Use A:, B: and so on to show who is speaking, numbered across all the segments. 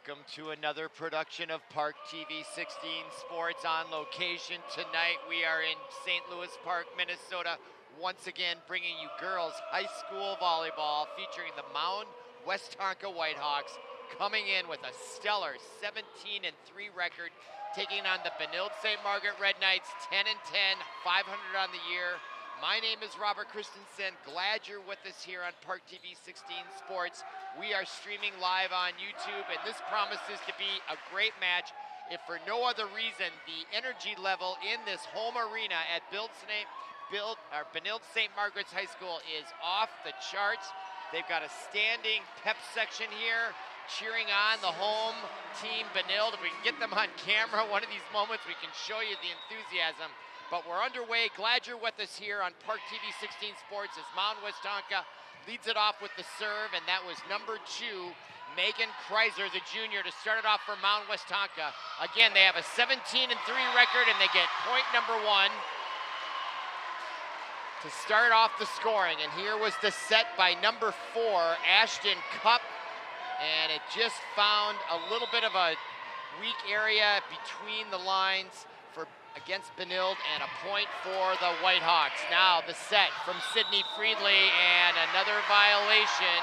A: Welcome to another production of ParkTV 16 Sports on location. Tonight we are in St. Louis Park, Minnesota, once again bringing you girls high school volleyball featuring the Mound Westonka Whitehawks coming in with a stellar 17-3 record, taking on the Benilde-St. Margaret Red Knights 10-10, 500 on the year. My name is Robert Christensen. Glad you're with us here on ParkTV 16 Sports. We are streaming live on YouTube, and this promises to be a great match. If for no other reason, the energy level in this home arena at Benilde-St. Margaret's High School is off the charts. They've got a standing pep section here, cheering on the home team Benilde. If we can get them on camera one of these moments, we can show you the enthusiasm. But we're underway. Glad you're with us here on ParkTV 16 Sports as Mound Westonka leads it off with the serve, and that was number 2, Megan Kreiser, the junior, to start it off for Mound Westonka. Again, they have a 17-3 record, and they get point number 1 to start off the scoring. And here was the set by number 4, Ashton Cupp, and it just found a little bit of a weak area between the lines against Benilde, and a point for the Whitehawks. Now the set from Sydney Friedley, and another violation.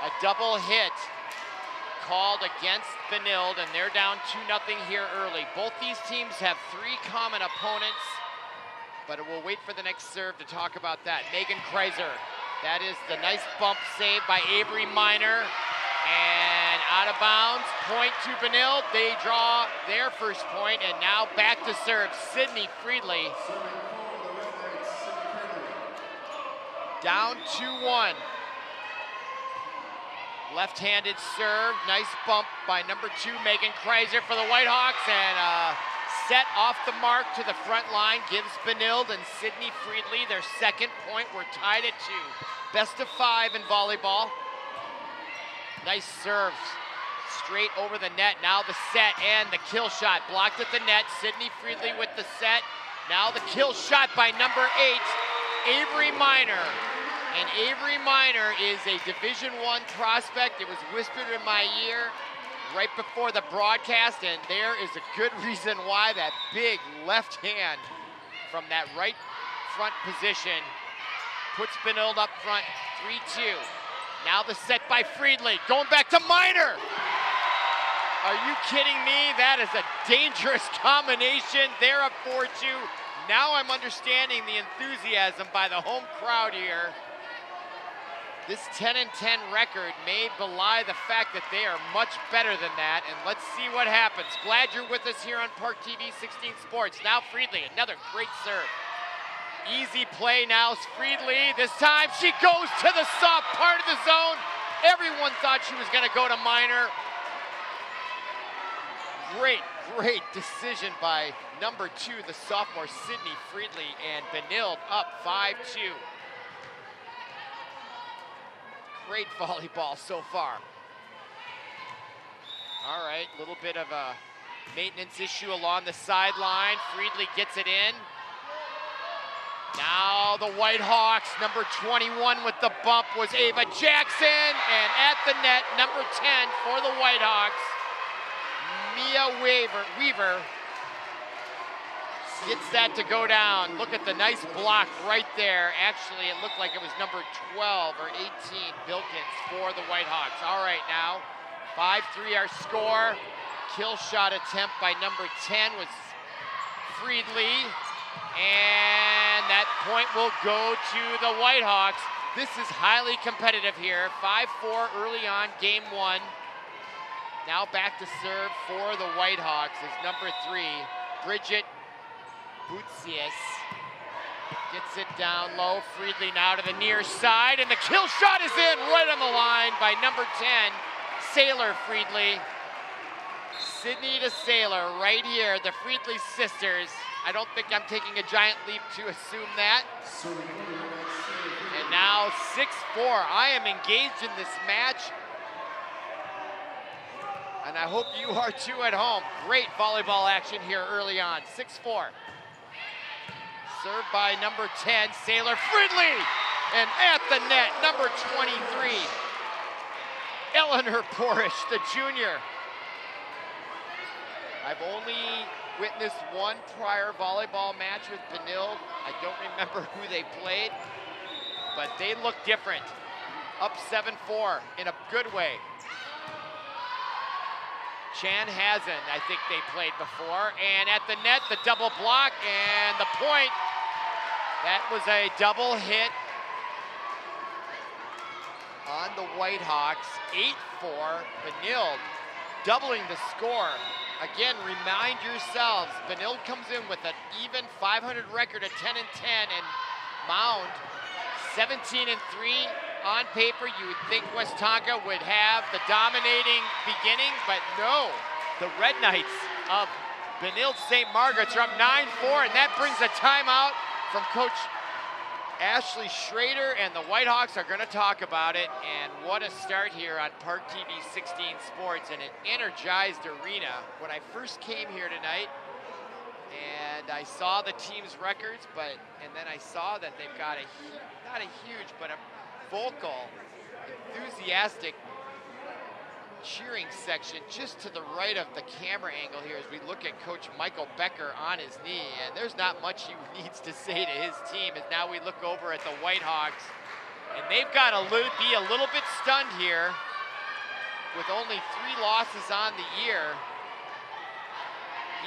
A: A double hit called against Benilde, and they're down 2-0 here early. Both these teams have 3 common opponents, but we'll wait for the next serve to talk about that. Megan Kreiser, that is the nice bump save by Avery Miner. And out of bounds, point to Benilde. They draw their first point, and now back to serve, Sydney Friedley. Down 2-1. Left-handed serve, nice bump by number 2, Megan Kreiser for the Whitehawks, and set off the mark to the front line gives Benilde and Sydney Friedley their second point. We're tied at 2. Best of 5 in volleyball. Nice serves, straight over the net. Now the set and the kill shot, blocked at the net. Sydney Friedley with the set. Now the kill shot by number 8, Avery Miner. And Avery Miner is a Division I prospect. It was whispered in my ear right before the broadcast, and there is a good reason why. That big left hand from that right front position puts Benilde up front 3-2. Now the set by Friedley, going back to Miner. Are you kidding me? That is a dangerous combination. They're up 4-2. Now I'm understanding the enthusiasm by the home crowd here. This 10-10 record may belie the fact that they are much better than that, and let's see what happens. Glad you're with us here on ParkTV 16 Sports. Now Friedley, another great serve. Easy play now, Friedley. This time she goes to the soft part of the zone. Everyone thought she was gonna go to Miner. Great decision by number 2, the sophomore Sydney Friedley, and Benilde up 5-2. Great volleyball so far. All right, a little bit of a maintenance issue along the sideline. Friedley gets it in. Now the Whitehawks, number 21 with the bump was Ava Jackson, and at the net, number 10 for the Whitehawks, Mia Weaver gets that to go down. Look at the nice block right there. Actually, it looked like it was number 12 or 18, Bilkins, for the Whitehawks. All right, now 5-3 our score. Kill shot attempt by number 10 was Friedley. And that point will go to the Whitehawks. This is highly competitive here. 5-4 early on, game 1. Now back to serve for the Whitehawks is number 3, Bridget Boutsias. Gets it down low. Friedley now to the near side, and the kill shot is in right on the line by number 10, Sailor Friedley. Sydney to Sailor right here, the Friedley sisters. I don't think I'm taking a giant leap to assume that. And now 6-4. I am engaged in this match, and I hope you are too at home. Great volleyball action here early on. 6-4. Served by number 10, Sailor Friedley. And at the net, number 23, Eleanor Porish, the junior. I've only witnessed one prior volleyball match with Benilde. I don't remember who they played, but they look different. Up 7-4 in a good way. Chanhassen, I think they played before. And at the net, the double block and the point. That was a double hit on the Whitehawks. 8-4, Benilde doubling the score. Again, remind yourselves, Benilde comes in with an even 500 record at 10-10, and Mound 17-3. On paper, you would think Westonka would have the dominating beginning, but no. The Red Knights of Benilde-St. Margaret's are up 9-4, and that brings a timeout from Coach Ashley Schrader, and the Whitehawks are going to talk about it. And what a start here on ParkTV 16 Sports in an energized arena. When I first came here tonight, and I saw the team's records, and then I saw that they've got not a huge, but a vocal, enthusiastic cheering section just to the right of the camera angle here as we look at Coach Michael Becker on his knee, and there's not much he needs to say to his team as now we look over at the Whitehawks, and they've got to be a little bit stunned here with only 3 losses on the year.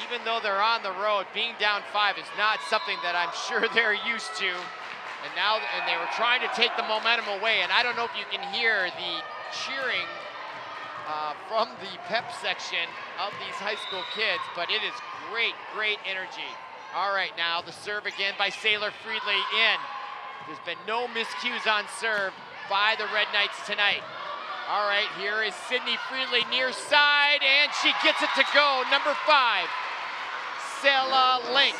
A: Even though they're on the road, being down 5 is not something that I'm sure they're used to. And they were trying to take the momentum away, and I don't know if you can hear the cheering from the pep section of these high school kids, but it is great, great energy. All right, now the serve again by Sailor Friedley in. There's been no miscues on serve by the Red Knights tonight. All right, here is Sydney Friedley near side, and she gets it to go. Number 5, Sela Link.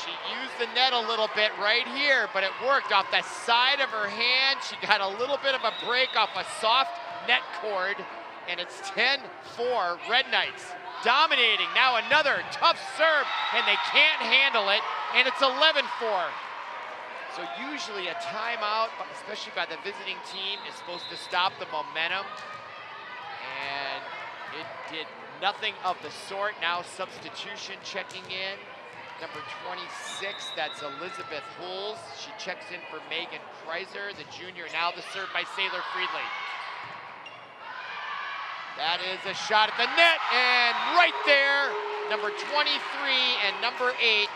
A: She used the net a little bit right here, but it worked off the side of her hand. She got a little bit of a break off a soft net cord, and it's 10-4 Red Knights dominating. Now another tough serve, and they can't handle it, and it's 11-4. So usually a timeout, especially by the visiting team, is supposed to stop the momentum, and it did nothing of the sort. Now substitution checking in. Number 26, that's Elizabeth Hulls. She checks in for Megan Kreiser, the junior. Now the serve by Sailor Friedley. That is a shot at the net, and right there, number 23 and number 8.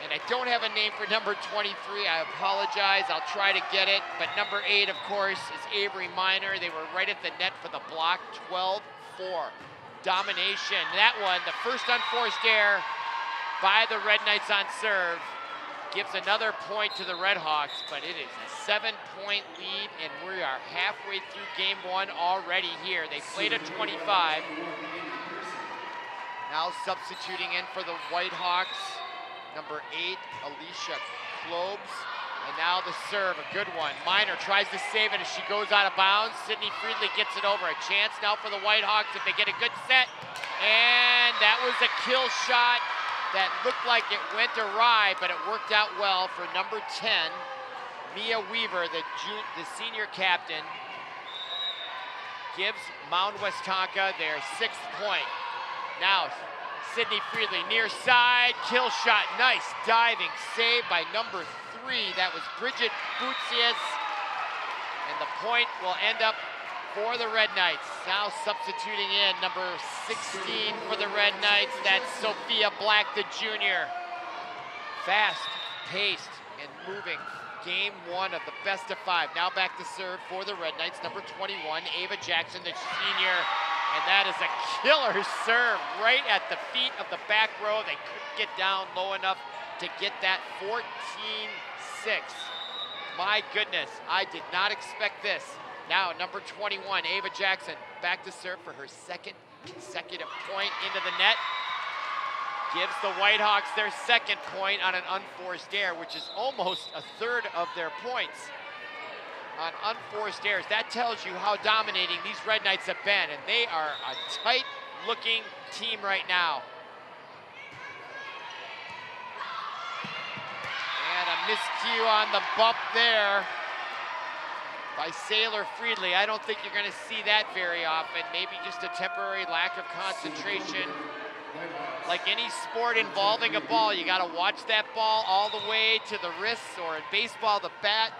A: And I don't have a name for number 23, I apologize, I'll try to get it. But number 8, of course, is Avery Miner. They were right at the net for the block, 12-4. Domination, that one, the first unforced error by the Red Knights on serve, gives another point to the Redhawks, but it is a 7-point lead, and we are halfway through game 1 already here. They played at 25. Now substituting in for the Whitehawks, number 8, Alicia Klobes. And now the serve, a good one. Miner tries to save it as she goes out of bounds. Sydney Friedley gets it over. A chance now for the Whitehawks if they get a good set. And that was a kill shot that looked like it went awry, but it worked out well for number 10, Mia Weaver, the senior captain, gives Mound Westonka their 6th point. Now, Sydney Friedley near side, kill shot, nice diving save by number 3. That was Bridget Boutsias, and the point will end up for the Red Knights. Now substituting in number 16 for the Red Knights, that's Sophia Black, the junior. Fast-paced and moving game 1 of the best of 5. Now back to serve for the Red Knights, number 21, Ava Jackson, the senior. And that is a killer serve right at the feet of the back row. They couldn't get down low enough to get that 14-6. My goodness, I did not expect this. Now, number 21, Ava Jackson, back to serve for her 2nd consecutive point into the net. Gives the Whitehawks their 2nd point on an unforced error, which is almost a 1/3 of their points on unforced errors. That tells you how dominating these Red Knights have been, and they are a tight-looking team right now. And a miscue on the bump there by Sailor Friedli. I don't think you're going to see that very often. Maybe just a temporary lack of concentration. Like any sport involving a ball, you got to watch that ball all the way to the wrists, or in baseball, the bat.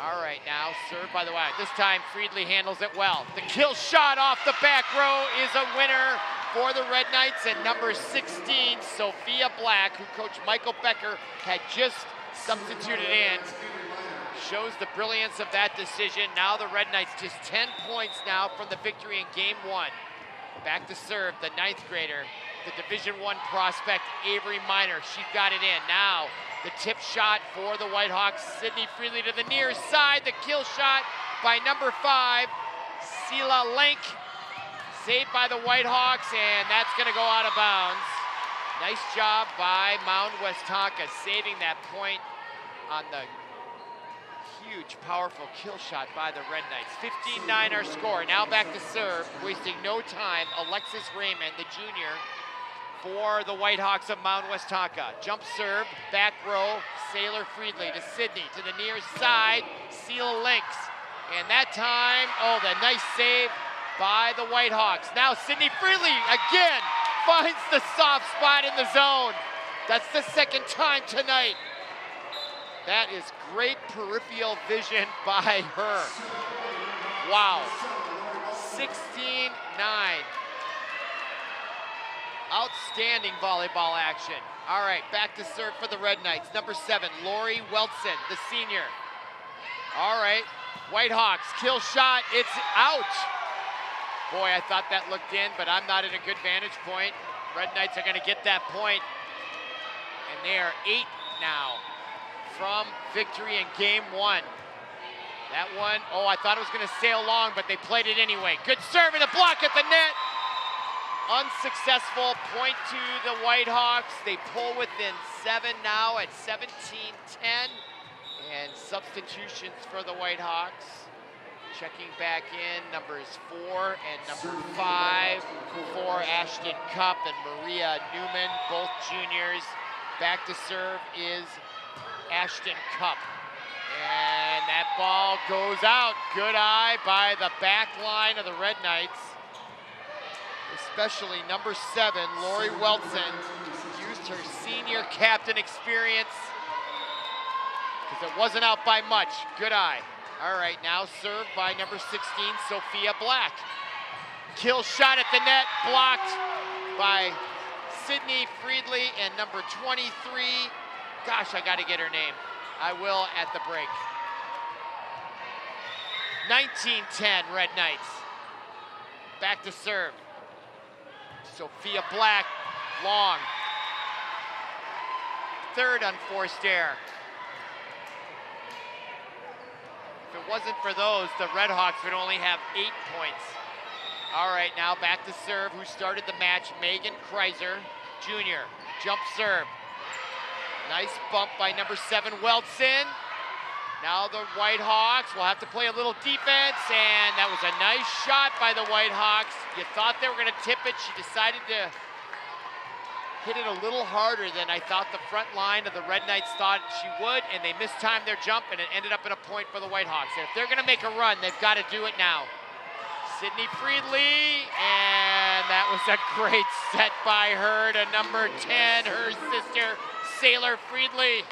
A: All right, now served by the White. This time Friedli handles it well. The kill shot off the back row is a winner for the Red Knights, and number 16, Sophia Black, who Coach Michael Becker had just substituted in, shows the brilliance of that decision. Now the Red Knights just 10 points now from the victory in game 1. Back to serve, the 9th grader, the Division I prospect, Avery Miner. She got it in. Now the tip shot for the Whitehawks. Sydney Friedli to the near side. The kill shot by number 5, Sela Link. Saved by the Whitehawks, and that's going to go out of bounds. Nice job by Mound Westonka saving that point on the huge, powerful kill shot by the Red Knights. 15-9 our score. Now back to serve, wasting no time. Alexis Raymond, the junior, for the Whitehawks of Mound Westonka. Jump serve, back row, Sailor Friedli to Sydney, to the near side, Sela Links. And that time, oh, the nice save by the Whitehawks. Now Sydney Friedli again finds the soft spot in the zone. That's the 2nd time tonight. That is great peripheral vision by her. Wow. 16-9. Outstanding volleyball action. All right, back to serve for the Red Knights. Number 7, Lori Weltson, the senior. All right, Whitehawks, kill shot, it's out. Boy, I thought that looked in, but I'm not in a good vantage point. Red Knights are gonna get that point, and they are 8 now from victory in game 1. That one, oh, I thought it was gonna sail long, but they played it anyway. Good serve and a block at the net. Unsuccessful, point to the Whitehawks. They pull within 7 now at 17-10. And substitutions for the Whitehawks. Checking back in, numbers 4 and number 5 for Ashton Cup and Maria Newman, both juniors. Back to serve is Ashton Cup. And that ball goes out. Good eye by the back line of the Red Knights. Especially number 7, Lori Weltson, used her senior captain experience because it wasn't out by much. Good eye. All right, now served by number 16, Sophia Black. Kill shot at the net, blocked by Sydney Friedli, and number 23, gosh, I gotta get her name. I will at the break. 19-10 Red Knights. Back to serve. Sophia Black, long. 3rd unforced error. If it wasn't for those, the Redhawks would only have 8 points. All right, now back to serve. Who started the match? Megan Kreiser, junior. Jump serve. Nice bump by number 7, Weltson. Now the Whitehawks will have to play a little defense, and that was a nice shot by the Whitehawks. You thought they were gonna tip it. She decided to hit it a little harder than I thought the front line of the Red Knights thought she would, and they mistimed their jump, and it ended up in a point for the Whitehawks. And if they're gonna make a run, they've gotta do it now. Sydney Friedli, and that was a great set by her to number 10, her sister, Sailor Friedli.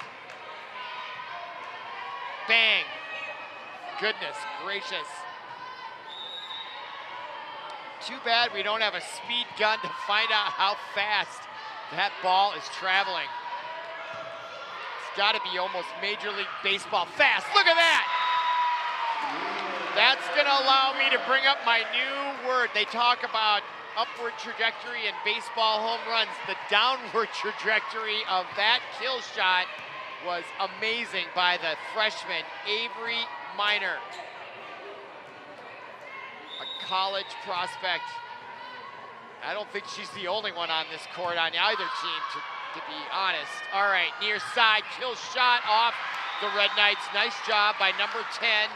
A: Bang. Goodness gracious. Too bad we don't have a speed gun to find out how fast that ball is traveling. It's got to be almost Major League Baseball fast. Look at that. That's going to allow me to bring up my new word. They talk about upward trajectory in baseball home runs. The downward trajectory of that kill shot was amazing by the freshman, Avery Miner. A college prospect. I don't think she's the only one on this court on either team, to be honest. All right, near side, kill shot off the Red Knights. Nice job by number 10,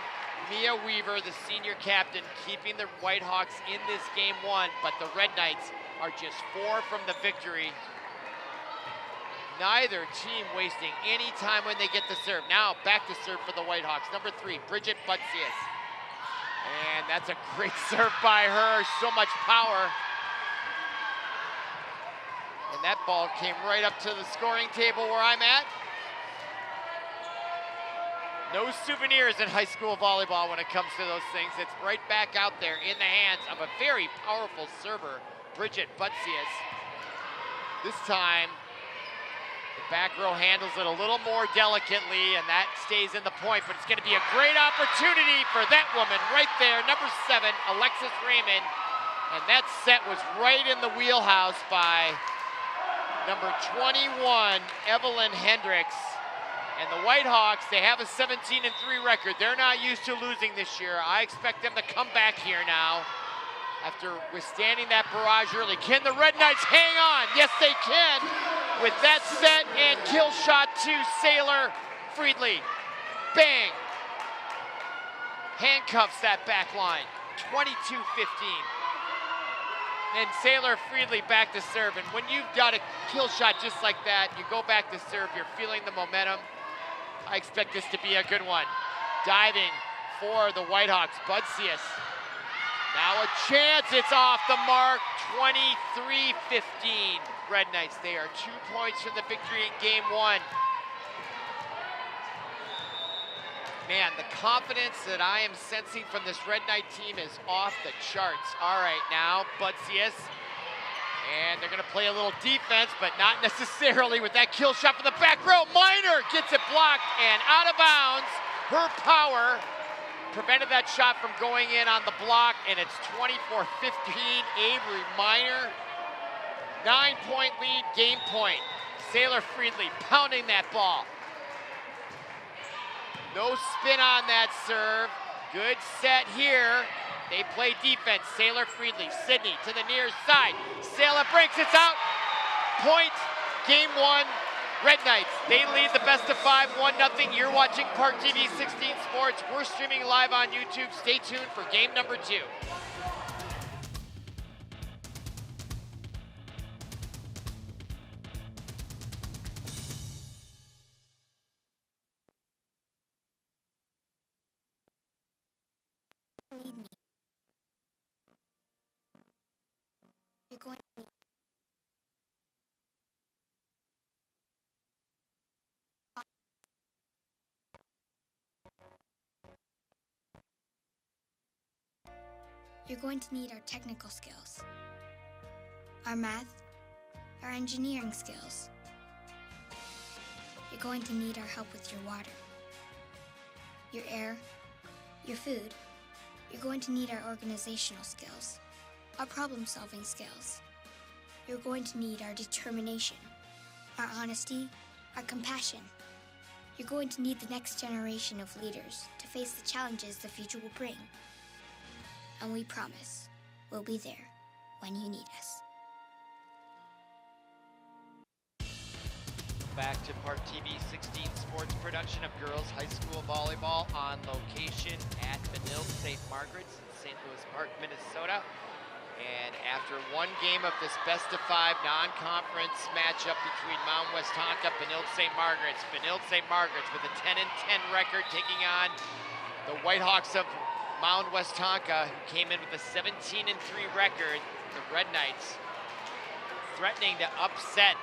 A: Mia Weaver, the senior captain, keeping the Whitehawks in this game 1, but the Red Knights are just 4 from the victory. Neither team wasting any time when they get to serve. Now back to serve for the Whitehawks. Number 3, Bridget Butzius. And that's a great serve by her, so much power. And that ball came right up to the scoring table where I'm at. No souvenirs in high school volleyball when it comes to those things. It's right back out there in the hands of a very powerful server, Bridget Butzius. This time, the back row handles it a little more delicately, and that stays in the point, but it's gonna be a great opportunity for that woman right there, number 7, Alexis Raymond. And that set was right in the wheelhouse by number 21, Evelyn Hendricks. And the Whitehawks, they have a 17-3 record. They're not used to losing this year. I expect them to come back here now after withstanding that barrage early. Can the Red Knights hang on? Yes, they can. With that set and kill shot to Sailor Friedley. Bang. Handcuffs that back line. 22-15. And Sailor Friedley back to serve. And when you've got a kill shot just like that, you go back to serve, you're feeling the momentum. I expect this to be a good one. Diving for the Whitehawks, Butzius. Now a chance, it's off the mark, 23-15. Red Knights, they are 2 points from the victory in game 1. Man, the confidence that I am sensing from this Red Knight team is off the charts. All right, now Butzius. And they're gonna play a little defense, but not necessarily with that kill shot from the back row. Miner gets it blocked and out of bounds. Her power prevented that shot from going in on the block, and it's 24-15, Avery Miner. 9-point lead, game point. Sailor Friedley pounding that ball. No spin on that serve. Good set here. They play defense. Sailor Friedley, Sydney to the near side. Sailor breaks, it's out. Point, game 1, Red Knights. They lead the best of 5, 1-0. You're watching ParkTV 16 Sports. We're streaming live on YouTube. Stay tuned for game number 2.
B: You're going to need our technical skills, our math, our engineering skills. You're going to need our help with your water, your air, your food. You're going to need our organizational skills, our problem-solving skills. You're going to need our determination, our honesty, our compassion. You're going to need the next generation of leaders to face the challenges the future will bring. And we promise we'll be there when you need us.
A: Back to ParkTV 16 Sports production of girls high school volleyball on location at Benilde-St. Margaret's in St. Louis Park, Minnesota. And after one game of this best of 5 non-conference matchup between Mound Westonka, Benilde-St. Margaret's with a 10-10 record taking on the Whitehawks of Mound Westonka, who came in with a 17-3 record. The Red Knights threatening to upset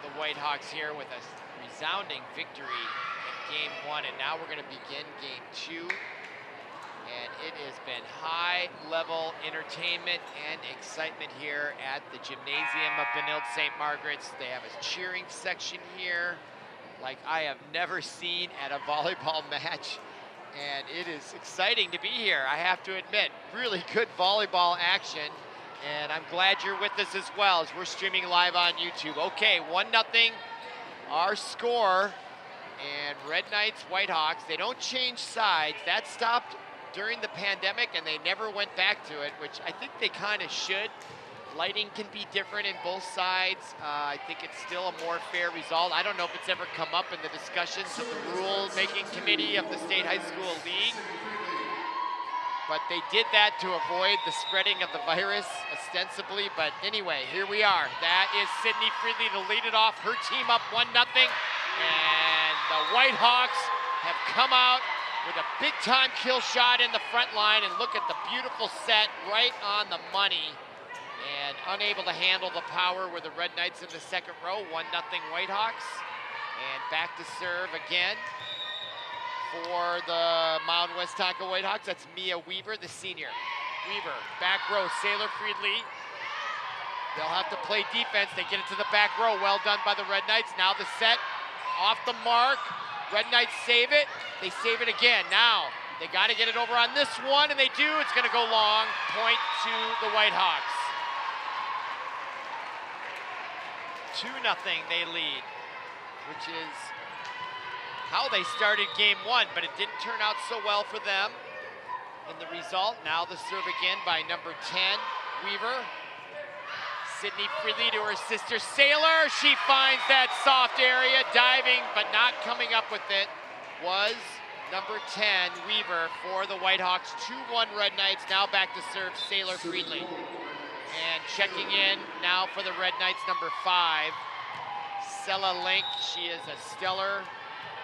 A: the Whitehawks here with a resounding victory in game 1. And now we're going to begin game 2. And it has been high-level entertainment and excitement here at the gymnasium of Benilde-St. Margaret's. They have a cheering section here like I have never seen at a volleyball match. And it is exciting to be here, I have to admit. Really good volleyball action. And I'm glad you're with us as well as we're streaming live on YouTube. Okay, 1-0, our score. And Red Knights, Whitehawks, they don't change sides. That stopped during the pandemic and they never went back to it, which I think they kind of should. Lighting can be different in both sides. I think it's still a more fair result. I don't know if it's ever come up in the discussions of the rule-making committee of the State High School League. but they did that to avoid the spreading of the virus, ostensibly. But anyway, here we are. That is Sydney Freedley to lead it off. Her team up 1-0. And the Whitehawks have come out with a big-time kill shot in the front line. And look at the beautiful set right on the money. And unable to handle the power were the Red Knights in the second row. 1-0 Whitehawks. And back to serve again for the Mound Westonka Whitehawks. That's Mia Weaver, the senior. Weaver, back row, Sailor Freedley. They'll have to play defense. They get it to the back row. Well done by the Red Knights. Now the set off the mark. Red Knights save it. They save it again. Now they got to get it over on this one, and they do. It's going to go long. Point to the Whitehawks. 2-0 they lead, which is how they started game one, but it didn't turn out so well for them in the result. Now the serve again by number 10, Weaver. Sydney Freedley to her sister Sailor. She finds that soft area, diving, but not coming up with it, was number 10, Weaver, for the Whitehawks. 2-1 Red Knights. Now back to serve Sailor Freedley. And checking in now for the Red Knights, number 5, Sella Link. She is a stellar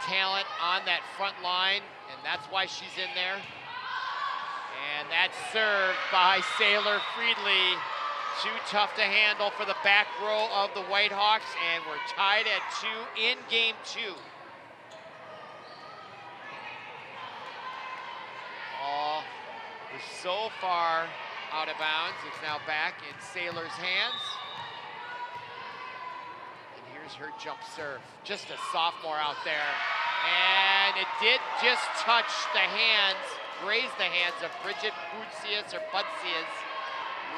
A: talent on that front line, and that's why she's in there. And that's served by Sailor Freedley. Too tough to handle for the back row of the Whitehawks, and we're tied at 2 in game 2. Oh, we're so far out of bounds. It's now back in Sailor's hands. Her jump serve, just a sophomore out there, and it did just touch the hands, graze the hands of Bridget Butsias or Butsias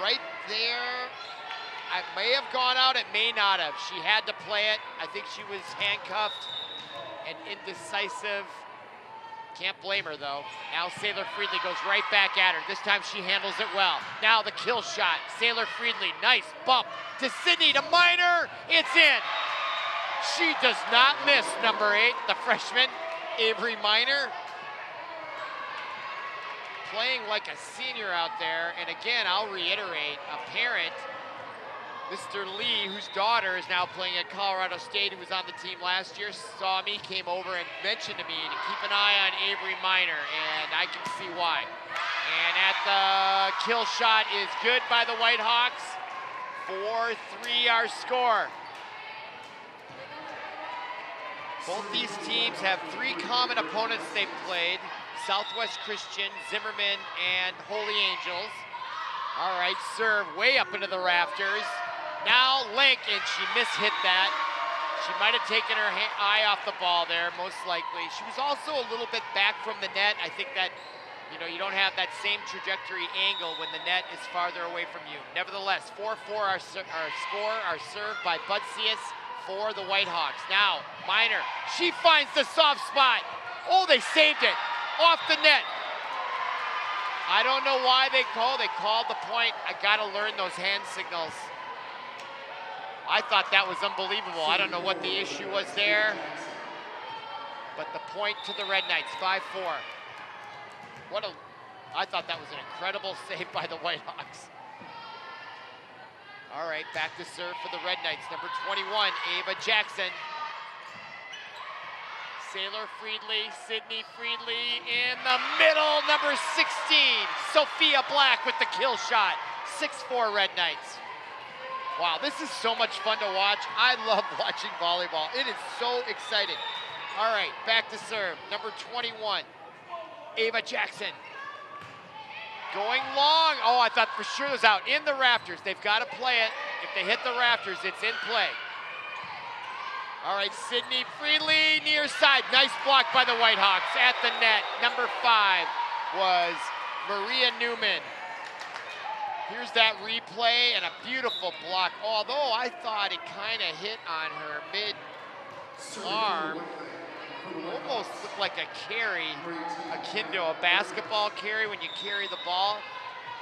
A: right there. It may have gone out, it may not have. She had to play it. I think she was handcuffed and indecisive. Can't blame her though. Now Sailor Freedley goes right back at her. This time she handles it well. Now the kill shot. Sailor Freedley, nice bump to Sydney, to Miner. It's in. She does not miss, number 8, the freshman, Avery Miner. Playing like a senior out there. And again, I'll reiterate, a parent, Mr. Lee, whose daughter is now playing at Colorado State, who was on the team last year, saw me, came over and mentioned to me to keep an eye on Avery Miner, and I can see why. And at the kill shot is good by the Whitehawks. 4-3 our score. Both these teams have 3 common opponents they've played: Southwest Christian, Zimmerman, and Holy Angels. All right, serve way up into the rafters. Now Link, and she mishit that. She might have taken her eye off the ball there, most likely. She was also a little bit back from the net. I think that, you don't have that same trajectory angle when the net is farther away from you. Nevertheless, 4-4 our score, our serve by Butsias for the Whitehawks. Now, Miner, she finds the soft spot. Oh, they saved it off the net. I don't know why they called the point. I gotta learn those hand signals. I thought that was unbelievable. I don't know what the issue was there, but the point to the Red Knights, 5-4. I thought that was an incredible save by the Whitehawks. All right, back to serve for the Red Knights, number 21, Ava Jackson. Sailor Freedley, Sydney Freedley in the middle, number 16, Sophia Black with the kill shot. 6-4 Red Knights. Wow, this is so much fun to watch. I love watching volleyball. It is so exciting. All right, back to serve, number 21, Ava Jackson. Going long. Oh, I thought for sure it was out. In the rafters. They've got to play it. If they hit the rafters, it's in play. All right, Sydney Freedley, near side. Nice block by the Whitehawks at the net. Number 5 was Maria Newman. Here's that replay and a beautiful block. Although I thought it kind of hit on her mid-arm. Almost looked like a carry, akin to a basketball carry when you carry the ball.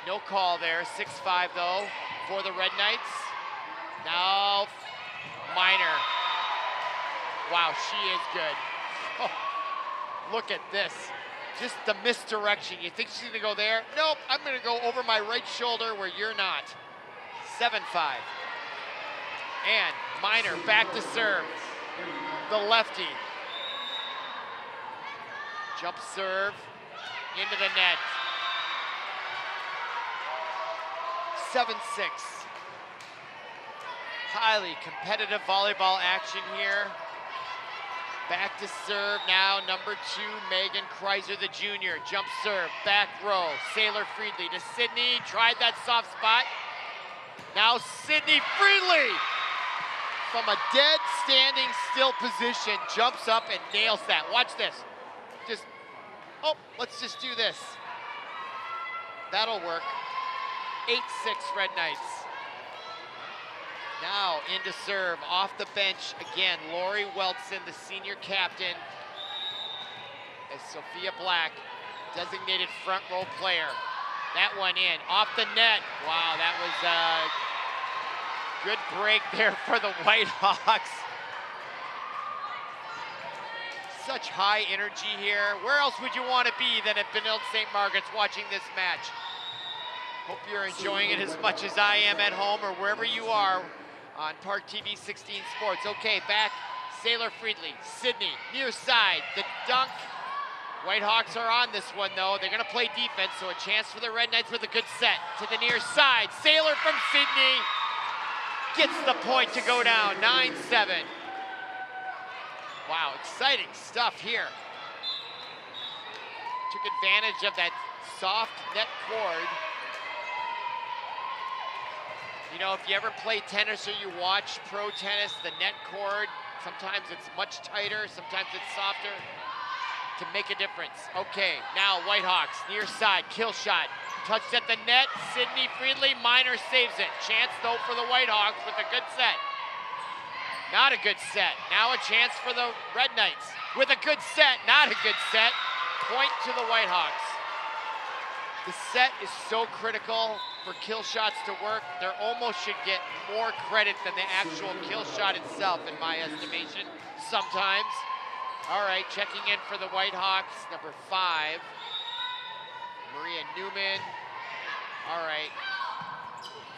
A: No call there. 6-5 though for the Red Knights. Now Miner. Wow, she is good. Oh, look at this. just the misdirection. You think she's gonna go there? Nope, I'm gonna go over my right shoulder where you're not. 7-5. And Miner back to serve. The lefty. Jump serve into the net. 7-6. Highly competitive volleyball action here. Back to serve now, number 2, Megan Kreiser, the junior. Jump serve, back row. Sailor Friedli to Sydney, tried that soft spot. Now Sydney Friedli, from a dead standing still position, jumps up and nails that. Watch this. Let's just do this. That'll work. 8-6 Red Knights. Now into serve, off the bench again, Lori Weltson, the senior captain, as Sophia Black, designated front row player. That one in, off the net. Wow, that was a good break there for the Whitehawks. Such high energy here. Where else would you want to be than at Benilde-St. Margaret's watching this match? Hope you're enjoying it as much as I am at home or wherever you are on ParkTV 16 Sports. Okay, back, Sailor Friedli, Sydney, near side, the dunk. Whitehawks are on this one though. They're gonna play defense, so a chance for the Red Knights with a good set. To the near side, Sailor from Sydney gets the point to go down, 9-7. Wow, exciting stuff here. Took advantage of that soft net cord. You know, if you ever play tennis or you watch pro tennis, the net cord, sometimes it's much tighter, sometimes it's softer, can make a difference. Okay, now Whitehawks, near side, kill shot. Touched at the net, Sydney Friedli, Miner saves it. Chance though for the Whitehawks with a good set. Not a good set. Now a chance for the Red Knights with a good set, not a good set. Point to the Whitehawks. The set is so critical for kill shots to work. They almost should get more credit than the actual kill shot itself, in my estimation, sometimes. All right, checking in for the Whitehawks, number 5, Maria Newman. All right,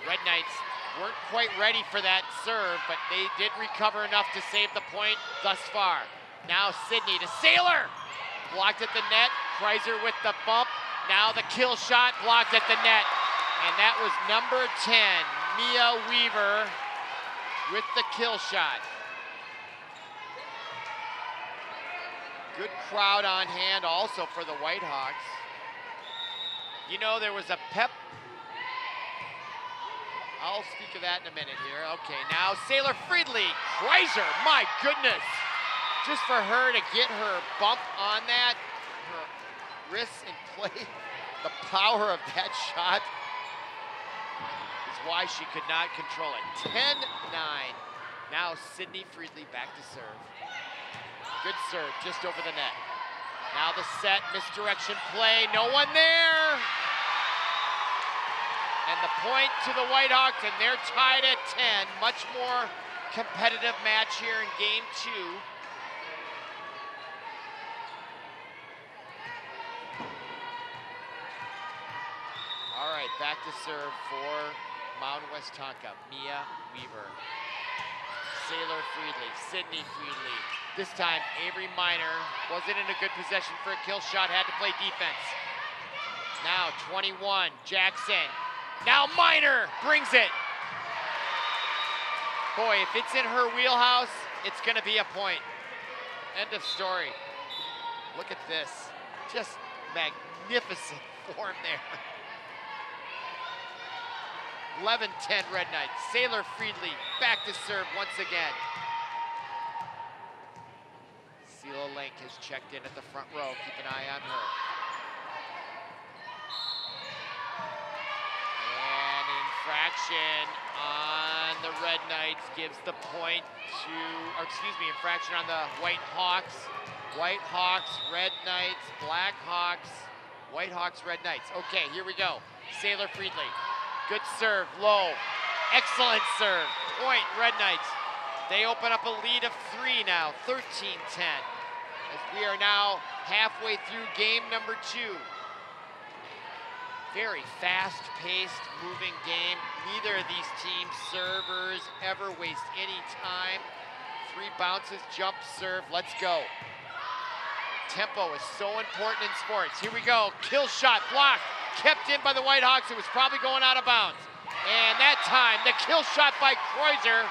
A: Red Knights weren't quite ready for that serve, but they did recover enough to save the point thus far. Now Sydney to Sailor, blocked at the net. Kreiser with the bump. Now the kill shot blocked at the net. And that was number 10, Mia Weaver with the kill shot. Good crowd on hand also for the Whitehawks. You know, there was a pep. I'll speak of that in a minute here. Okay, now Sailor Friedli, Kreiser, my goodness. Just for her to get her bump on that, her wrists in play, the power of that shot is why she could not control it. 10-9. Now Sydney Friedli back to serve. Good serve, just over the net. Now the set, misdirection play, no one there. And the point to the Whitehawks, and they're tied at 10. Much more competitive match here in game 2. All right, back to serve for Mound Westonka, Mia Weaver. Sailor Friedli, Sydney Friedli. This time, Avery Miner wasn't in a good possession for a kill shot, had to play defense. Now 21, Jackson. Now Miner brings it. Boy, if it's in her wheelhouse, it's gonna be a point. End of story. Look at this. Just magnificent form there. 11-10 Red Knights. Sailor Friedli back to serve once again. Sela Link has checked in at the front row. Keep an eye on her. And infraction on the Red Knights gives the point to, or excuse me, infraction on the Whitehawks. Whitehawks, Red Knights, Blackhawks, Whitehawks, Red Knights. Okay, here we go. Sailor Friedli. Good serve, low. Excellent serve. Point, Red Knights. They open up a lead of 3 now, 13-10. as we are now halfway through game number 2. Very fast-paced, moving game. Neither of these teams' servers ever waste any time. 3 bounces, jump, serve, let's go. Tempo is so important in sports. Here we go, kill shot, blocked, kept in by the Whitehawks. It was probably going out of bounds. And that time, the kill shot by Kreuzer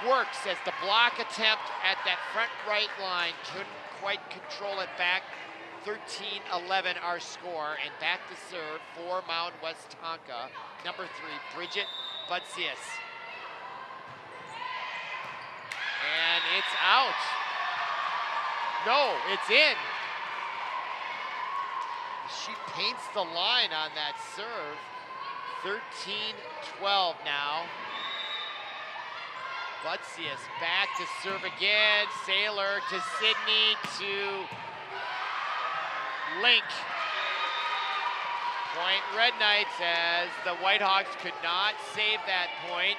A: works as the block attempt at that front right line couldn't quite control it back. 13-11 our score, and back to serve for Mound Westonka, number 3, Bridget Butsius. And it's out. No, it's in. She paints the line on that serve. 13-12 now. Butsius back to serve again. Saylor to Sydney to Link. Point Red Knights, as the Whitehawks could not save that point.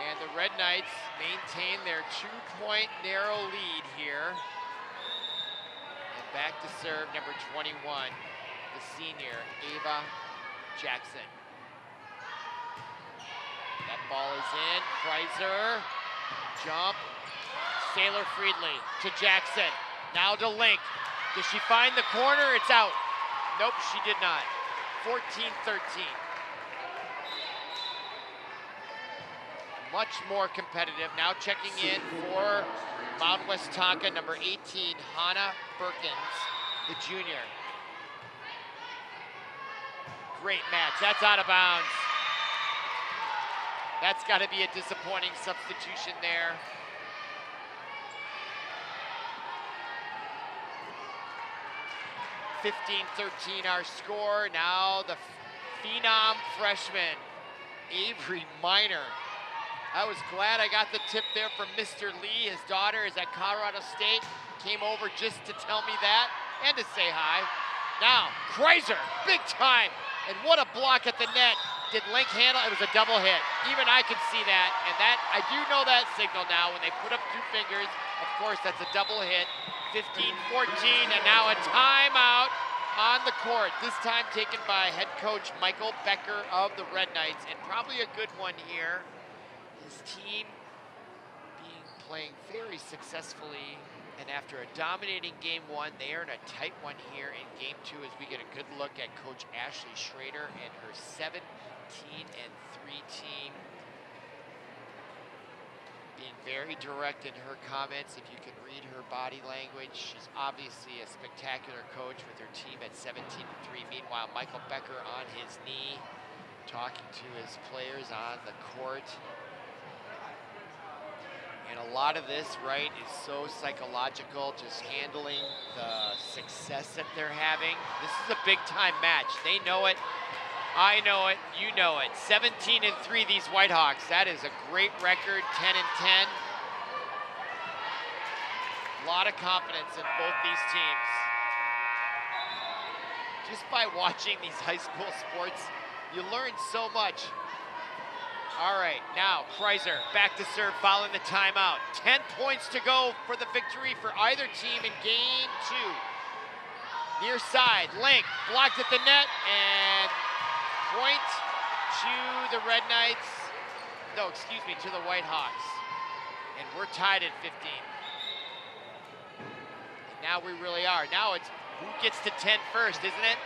A: And the Red Knights maintain their 2-point narrow lead here. And back to serve number 21, the senior, Ava Jackson. That ball is in, Kreuzer, jump, Saylor Friedley to Jackson, now to Link. Does she find the corner? It's out. Nope, she did not. 14-13. Much more competitive. Now checking in for Mound Westonka, number 18, Hannah Perkins, the junior. Great match. That's out of bounds. That's got to be a disappointing substitution there. (15-13) our score. Now the phenom freshman, Avery Minor. I was glad I got the tip there from Mr. Lee. His daughter is at Colorado State. Came over just to tell me that and to say hi. Now, Kreuzer, big time. And what a block at the net. Did Link handle? It was a double hit. Even I could see that. And that, I do know that signal now. When they put up 2 fingers, of course, that's a double hit. 15-14, and now a timeout on the court. This time taken by head coach Michael Becker of the Red Knights, and probably a good one here. His team playing very successfly, and after a dominating game 1, they are in a tight one here in game 2 as we get a good look at Coach Ashley Schrader and her 17-3 team. Being very direct in her comments. If you can read her body language, she's obviously a spectacular coach with her team at 17-3. Meanwhile, Michael Becker on his knee, talking to his players on the court. And a lot of this, right, is so psychological, just handling the success that they're having. This is a big-time match. They know it. I know it, you know it. 17-3, these Whitehawks. That is a great record, 10-10. A lot of confidence in both these teams. Just by watching these high school sports, you learn so much. All right, now Kreuzer back to serve following the timeout. 10 points to go for the victory for either team in game 2. Near side, Link blocked at the net, and point to the Red Knights, no, excuse me, to the Whitehawks. And we're tied at 15. And now we really are. Now it's who gets to 10 first, isn't it?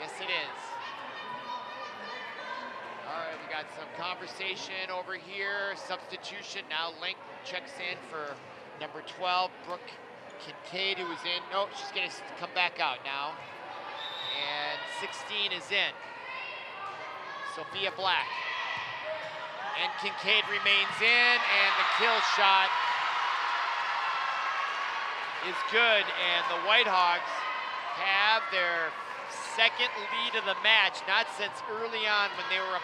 A: Yes, it is. All right, we got some conversation over here. Substitution, now Link checks in for number 12, Brooke Kincaid, who was in. No, she's gonna come back out now. And 16 is in. Sophia Black. And Kincaid remains in, and the kill shot is good. And the Whitehawks have their second lead of the match, not since early on when they were up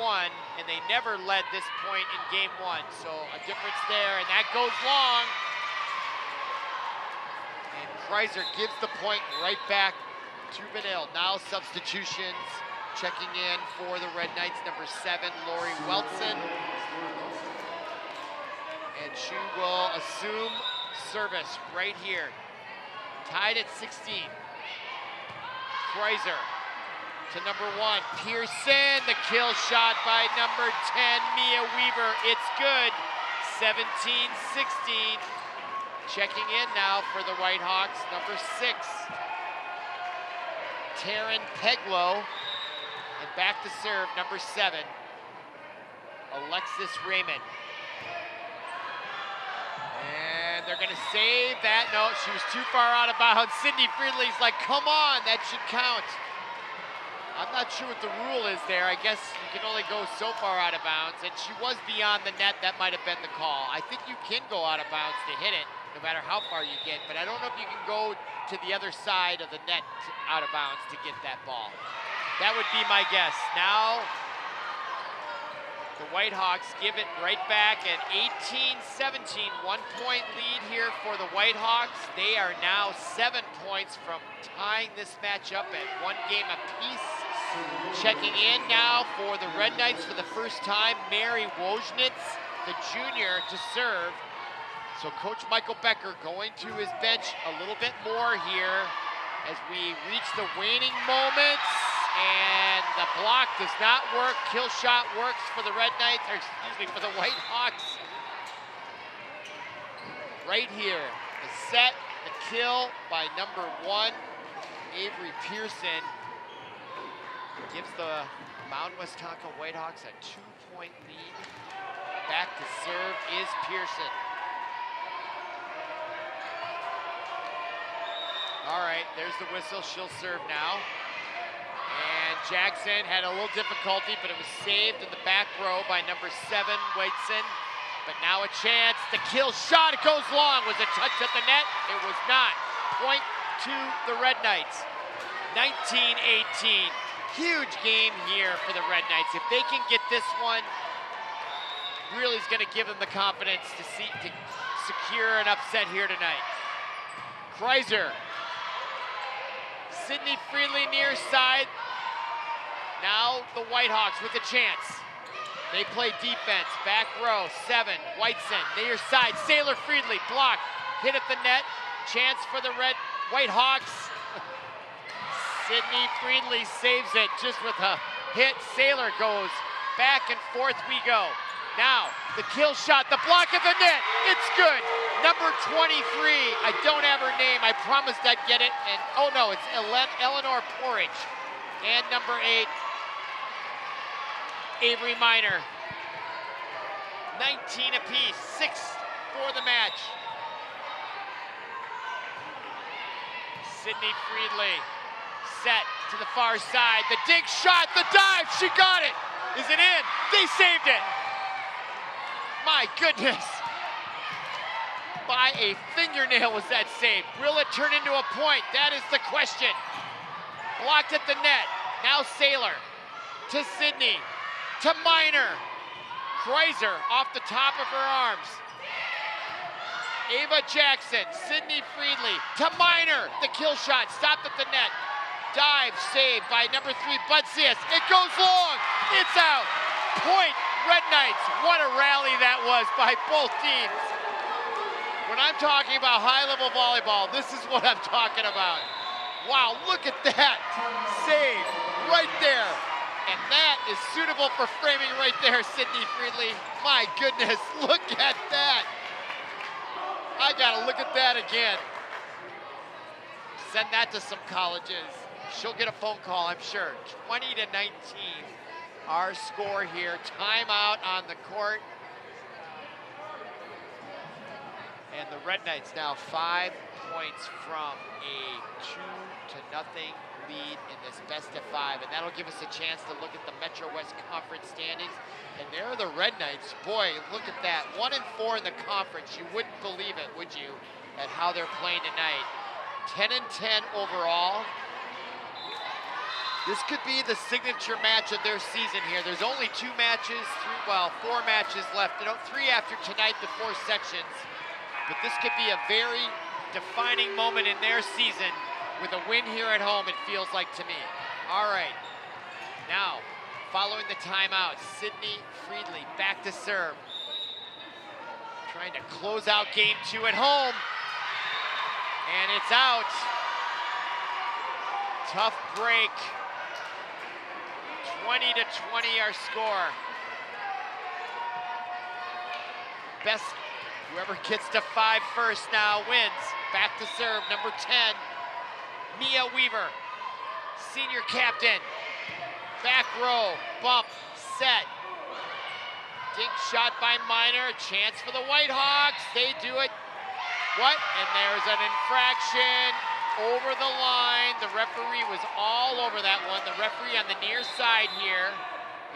A: 2-1, and they never led this point in game 1. So a difference there, and that goes long. And Kreuzer gives the point right back to Benilde. Now substitutions, checking in for the Red Knights, number 7, Lori Weltson. And she will assume service right here. Tied at 16. Kreiser to number 1, Pearson. The kill shot by number 10, Mia Weaver. It's good. 17-16. Checking in now for the Whitehawks, number 6, Taryn Peglow. And back to serve, number 7, Alexis Raymond. And they're gonna save that. No, she was too far out of bounds. Sydney Friedley's like, come on, that should count. I'm not sure what the rule is there. I guess you can only go so far out of bounds, and she was beyond the net. That might have been the call. I think you can go out of bounds to hit it, no matter how far you get, but I don't know if you can go to the other side of the net out of bounds to get that ball. That would be my guess. Now, the Whitehawks give it right back at 18-17. 1-point lead here for the Whitehawks. They are now 7 points from tying this match up at 1 game apiece. Checking in now for the Red Knights for the first time, Mary Wojnitz, the junior, to serve. So Coach Michael Becker going to his bench a little bit more here as we reach the waning moments. And the block does not work. Kill shot works for the Red Knights, or excuse me, for the Whitehawks. Right here, the set, the kill by number 1, Avery Pearson, gives the Mound Westonka Whitehawks a 2-point lead. Back to serve is Pearson. All right, there's the whistle. She'll serve now. And Jackson had a little difficulty, but it was saved in the back row by number 7, Whiteson. But now a chance. The kill shot, it goes long. Was it touched at the net? It was not. Point to the Red Knights. 19-18. Huge game here for the Red Knights. If they can get this one, really is going to give them the confidence to secure an upset here tonight. Kreiser. Sydney Friedley near side. Now the Whitehawks with a chance. They play defense, back row, 7, Whiteson, near side, Sailor Friedley, blocked, hit at the net, chance for the Whitehawks. Sydney Friedley saves it just with a hit. Sailor goes back and forth we go. Now, the kill shot, the block of the net, it's good. Number 23, I don't have her name, I promised I'd get it, and oh no, it's Eleanor Porridge. And number 8, Avery Miner. 19 apiece, 6 for the match. Sydney Friedley set to the far side. The dig shot, the dive, she got it. Is it in? They saved it. My goodness. By a fingernail was that save. Will it turn into a point? That is the question. Blocked at the net. Now Sailor to Sydney, to Miner. Kreiser off the top of her arms. Ava Jackson, Sydney Friedley to Miner. The kill shot stopped at the net. Dive saved by number 3, Butsias. It goes long. It's out. Point Red Knights. What a rally that was by both teams. When I'm talking about high-level volleyball, this is what I'm talking about. Wow, look at that. Save right there. And that is suitable for framing right there, Sydney Friedley. My goodness, look at that. I gotta look at that again. Send that to some colleges. She'll get a phone call, I'm sure. 20-19, our score here. Timeout on the court. And the Red Knights now 5 points from a 2-0 lead in this best of 5. And that'll give us a chance to look at the Metro West Conference standings. And there are the Red Knights. Boy, look at that. 1-4 in the conference. You wouldn't believe it, would you, at how they're playing tonight. 10-10 overall. This could be the signature match of their season here. There's only 2 matches, 4 matches left. 3 after tonight, the 4 sections. But this could be a very defining moment in their season with a win here at home, it feels like to me. All right, now, following the timeout, Sydney Friedley back to serve. trying to close out game 2 at home. And it's out. Tough break. 20-20 our score. Best, whoever gets to 5 first now wins. Back to serve, number 10, Mia Weaver, senior captain. Back row, bump, set. Dink shot by Minor, chance for the Whitehawks. They do it. What? And there's an infraction over the line. The referee was all over that one. The referee on the near side here,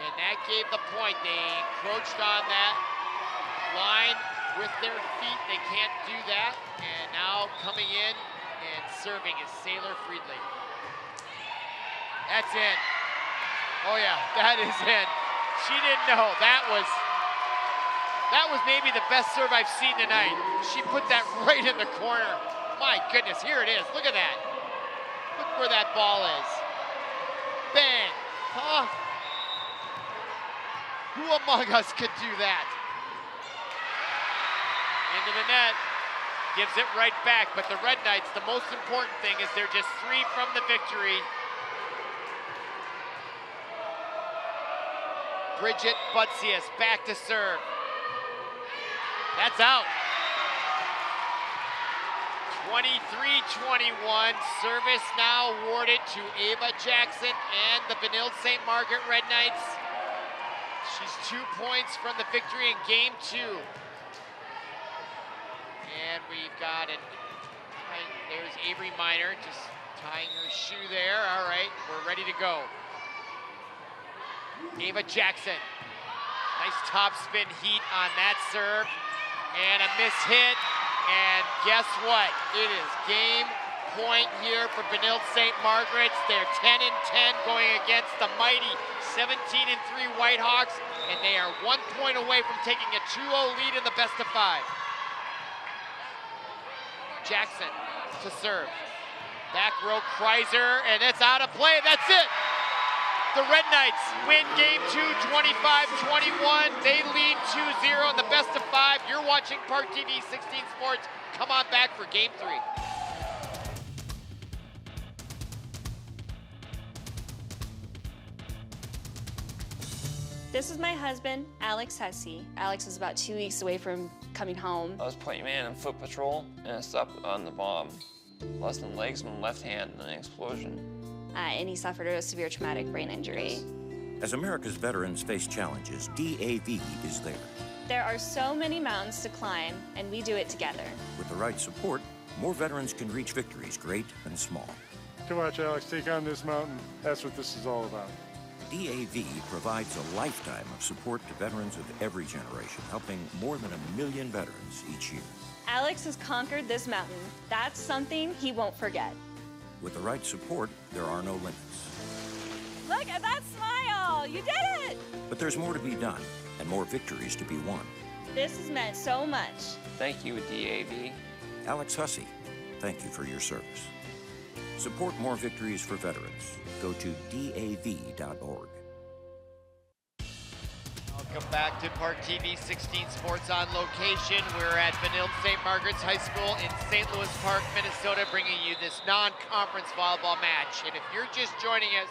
A: and that gave the point. They encroached on that line with their feet. They can't do that. And now coming in and serving is Sailor Friedley. That's in. Oh yeah, that is in. She didn't know. That was maybe the best serve I've seen tonight. She put that right in the corner. My goodness, here it is. Look at that. Look where that ball is. Bang. Huh? Who among us could do that? Into the net. Gives it right back. But the Red Knights, the most important thing is they're just 3 from the victory. Bridget Butsius back to serve. That's out. 23-21. Service now awarded to Ava Jackson and the Benilde-St. Margaret Red Knights. She's 2 points from the victory in game 2. And we've got there's Avery Minor just tying her shoe there. All right, we're ready to go. Ava Jackson, nice topspin heat on that serve, and a miss hit, and guess what? It is game point here for Benilde-St. Margaret's. They're 10-10 going against the mighty 17-3 Whitehawks, and they are 1 point away from taking a 2-0 lead in the best of 5. Jackson to serve. Back row Kreiser, and it's out of play. That's it. The Red Knights win game 2, 25-21. They lead 2-0 in the best of 5. You're watching ParkTV 16 Sports. Come on back for game 3.
C: This is my husband, Alex Hussey. Alex is about 2 weeks away from coming home.
D: I was point man in foot patrol, and I stopped on the bomb. Lost my legs and my left hand in an explosion.
C: And he suffered a severe traumatic brain injury.
E: As America's veterans face challenges, DAV is there.
C: There are so many mountains to climb, and we do it together.
E: With the right support, more veterans can reach victories, great and small.
F: To watch Alex take on this mountain, that's what this is all about.
E: DAV provides a lifetime of support to veterans of every generation, helping more than 1 million veterans each year.
C: Alex has conquered this mountain. That's something he won't forget.
E: With the right support, there are no limits.
C: Look at that smile! You did it!
E: But there's more to be done, and more victories to be won.
C: This has meant so much.
D: Thank you, DAV.
E: Alex Hussey, thank you for your service. Support more victories for veterans. Go to DAV.org.
A: Welcome back to ParkTV 16 Sports on location. We're at Benilde-St. Margaret's High School in St. Louis Park, Minnesota, bringing you this non-conference volleyball match. And if you're just joining us,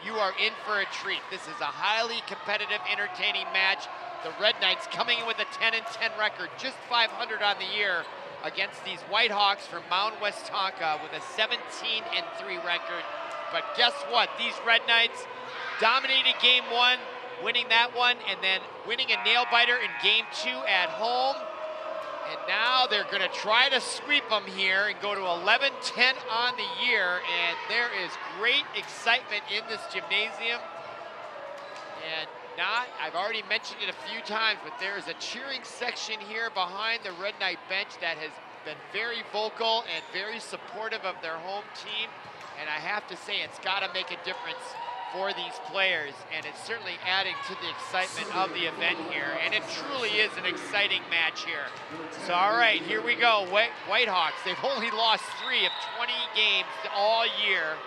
A: you are in for a treat. This is a highly competitive, entertaining match. The Red Knights coming in with a 10-10 record, just 500 on the year, against these Whitehawks from Mound Westonka with a 17-3 record. But guess what? These Red Knights dominated game 1, winning that one, and then winning a nail-biter in game 2 at home. And now they're gonna try to sweep them here and go to 11-10 on the year, and there is great excitement in this gymnasium. And I've already mentioned it a few times, but there is a cheering section here behind the Red Knight bench that has been very vocal and very supportive of their home team. And I have to say, it's gotta make a difference for these players, and it's certainly adding to the excitement of the event here, and it truly is an exciting match here. So all right, here we go. Whitehawks, they've only lost 3 of 20 games all year.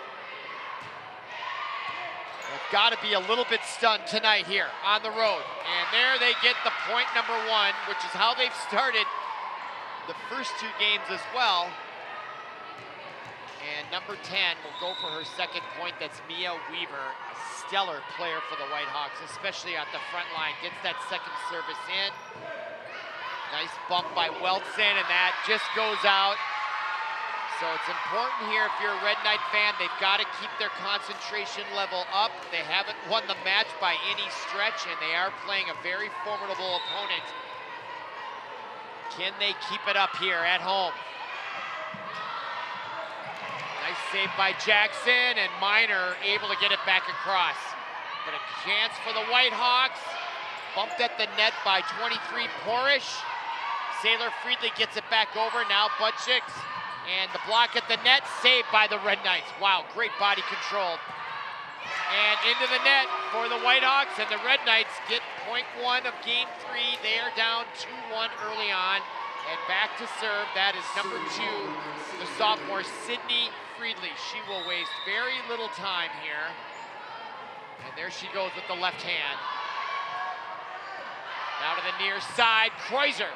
A: They've got to be a little bit stunned tonight here on the road. And there they get the point number 1, which is how they've started the first 2 games as well. And number 10 will go for her second point. That's Mia Weaver, a stellar player for the Whitehawks, especially at the front line. Gets that second service in. Nice bump by Weltson, and that just goes out. So it's important here, if you're a Red Knight fan, they've got to keep their concentration level up. They haven't won the match by any stretch, and they are playing a very formidable opponent. Can they keep it up here at home? Nice save by Jackson, and Miner able to get it back across. But a chance for the Whitehawks. Bumped at the net by 23 Porish. Sailor Friedley gets it back over, now Butchicks. And the block at the net, saved by the Red Knights. Wow, great body control. And into the net for the Whitehawks, and the Red Knights get point 1 of game 3. They are down 2-1 early on. And back to serve, that is number 2, the sophomore Sydney Friedley. She will waste very little time here. And there she goes with the left hand. Now to the near side, Kreuzer,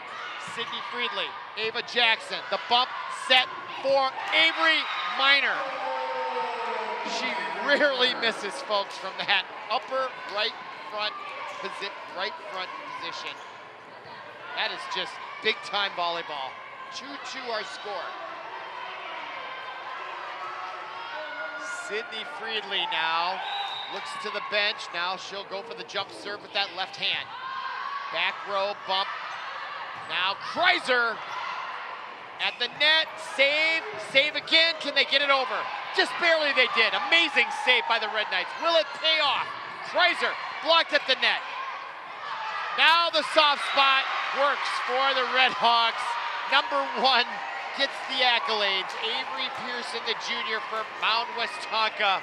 A: Sydney Friedley, Ava Jackson, the bump set for Avery Miner. She rarely misses, folks, from that upper right front position. That is just big-time volleyball. 2-2 our score. Sydney Friedley now looks to the bench. Now she'll go for the jump serve with that left hand. Back row bump. Now Kreuzer at the net, save again. Can they get it over? Just barely they did. Amazing save by the Red Knights. Will it pay off? Kreuzer blocked at the net. Now the soft spot works for the Redhawks. Number 1 gets the accolades. Avery Pearson, the junior for Mound Westonka,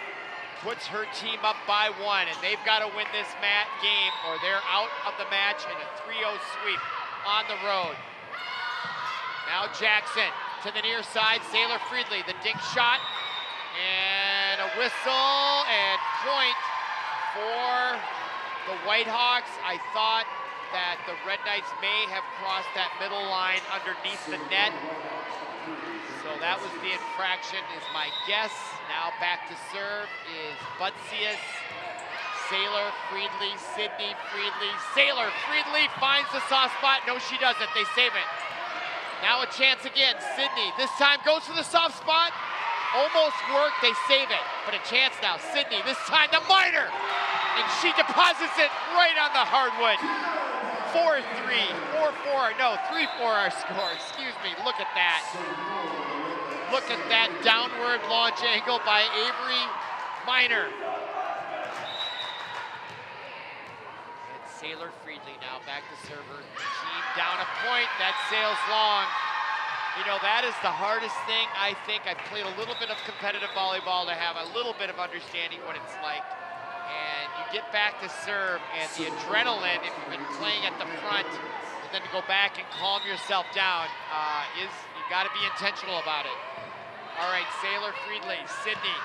A: puts her team up by 1, and they've got to win this game or they're out of the match in a 3-0 sweep on the road. Now Jackson to the near side, Sailor Friedley, the dink shot, and a whistle and point for the Whitehawks. I thought that the Red Knights may have crossed that middle line underneath the net. So that was the infraction, is my guess. Now back to serve is Butsius, Sailor Friedley, Sydney Friedley. Sailor Friedley finds the soft spot. No, she doesn't. They save it. Now a chance again. Sydney this time goes for the soft spot. Almost worked. They save it. But a chance now. Sydney this time the Miner. And she deposits it right on the hardwood. 4-3, 4-4, no, 3-4 our score. Excuse me. Look at that. Look at that downward launch angle by Avery Miner. And Sailor Friedley now back to server. Team down a point. That sails long. You know, that is the hardest thing. I think I've played a little bit of competitive volleyball to have a little bit of understanding what it's like. And you get back to serve, and the adrenaline, if you've been playing at the front, and then to go back and calm yourself down, you got to be intentional about it. All right, Sailor Friedley, Sydney.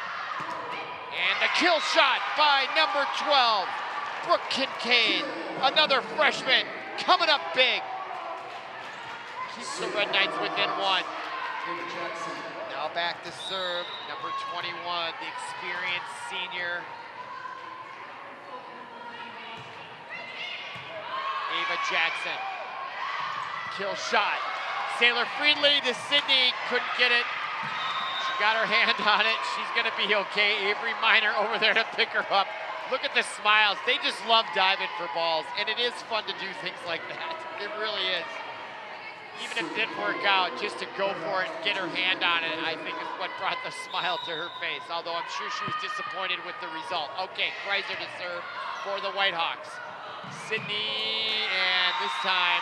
A: And a kill shot by number 12, Brooke Kincaid, another freshman, coming up big. Keeps the Red Knights within 1. Now back to serve, number 21, the experienced senior, Ava Jackson. Kill shot. Sailor Friedley to Sydney, couldn't get it. She got her hand on it. She's gonna be okay. Avery Miner over there to pick her up. Look at the smiles. They just love diving for balls, and it is fun to do things like that. It really is. Even if it didn't work out, just to go for it and get her hand on it, I think is what brought the smile to her face, although I'm sure she was disappointed with the result. Okay, Kreuzer to serve for the Whitehawks. Sydney, and this time,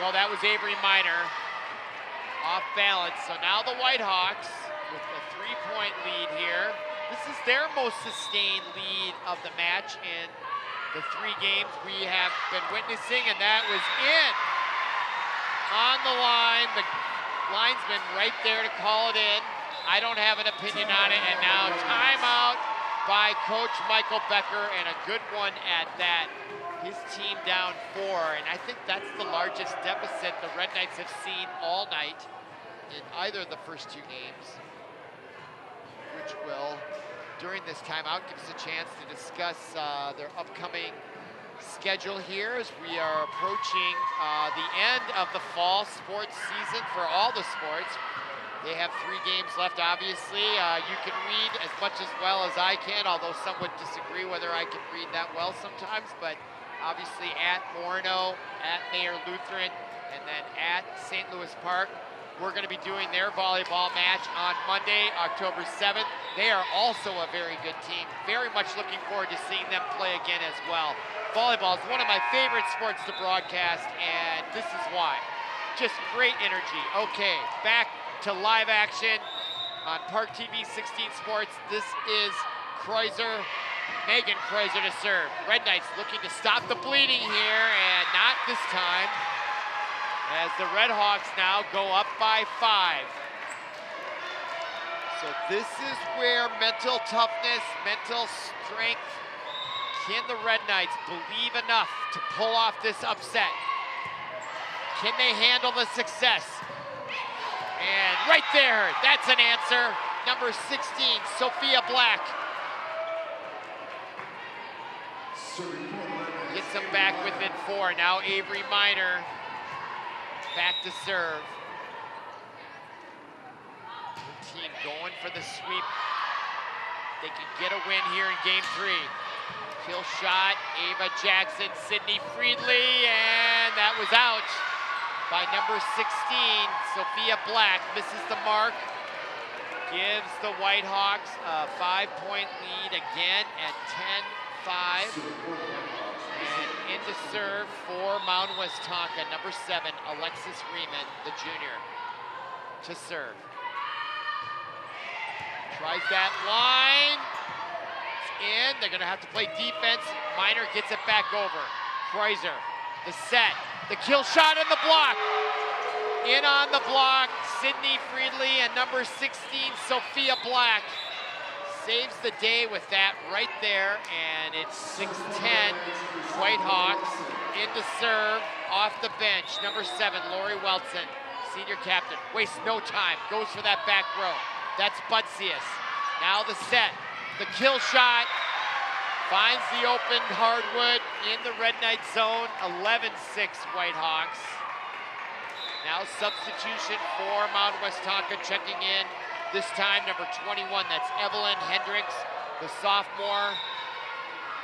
A: well, that was Avery Miner, off balance. So now the Whitehawks with a 3-point lead here. This is their most sustained lead of the match in the 3 games we have been witnessing, and that was in. On the line, the linesman right there to call it in. I don't have an opinion on it, and now timeout by Coach Michael Becker, and a good one at that. His team down 4, and I think that's the largest deficit the Red Knights have seen all night in either of the first 2 games, which will, during this timeout, give us a chance to discuss their upcoming schedule here as we are approaching the end of the fall sports season for all the sports. They have 3 games left, obviously. You can read as much as well as I can, although some would disagree whether I can read that well sometimes, but obviously at Orono, at Mayor Lutheran, and then at St. Louis Park. We're going to be doing their volleyball match on Monday, October 7th. They are also a very good team. Very much looking forward to seeing them play again as well. Volleyball is one of my favorite sports to broadcast, and this is why. Just great energy. Okay, back to live action on ParkTV 16 Sports. This is Kreuzer, Megan Kreuzer to serve. Red Knights looking to stop the bleeding here, and not this time, as the Red Hawks now go up by 5. So this is where mental toughness, mental strength, can the Red Knights believe enough to pull off this upset? Can they handle the success? And right there, that's an answer. Number 16, Sophia Black. Gets them back within 4. Now Avery Minor back to serve. The team going for the sweep. They can get a win here in game 3. Kill shot, Ava Jackson, Sydney Friedley, and that was out by number 16, Sophia Black. Misses the mark, gives the Whitehawks a 5-point lead again at 10-5. And into serve for Mound Westonka, number 7, Alexis Riemann, the junior, to serve. Tries that line, it's in, they're gonna have to play defense. Minor gets it back over. Kreuzer, the set, the kill shot and the block. In on the block, Sydney Friedley, and number 16, Sophia Black, saves the day with that right there, and it's 6-10, Whitehawks into serve, off the bench, number 7, Lori Welton, senior captain, wastes no time, goes for that back row. That's Butsius. Now the set, the kill shot, finds the open hardwood in the Red Knight zone, 11-6 Whitehawks. Now substitution for Mound Westonka, checking in, this time number 21, that's Evelyn Hendricks, the sophomore.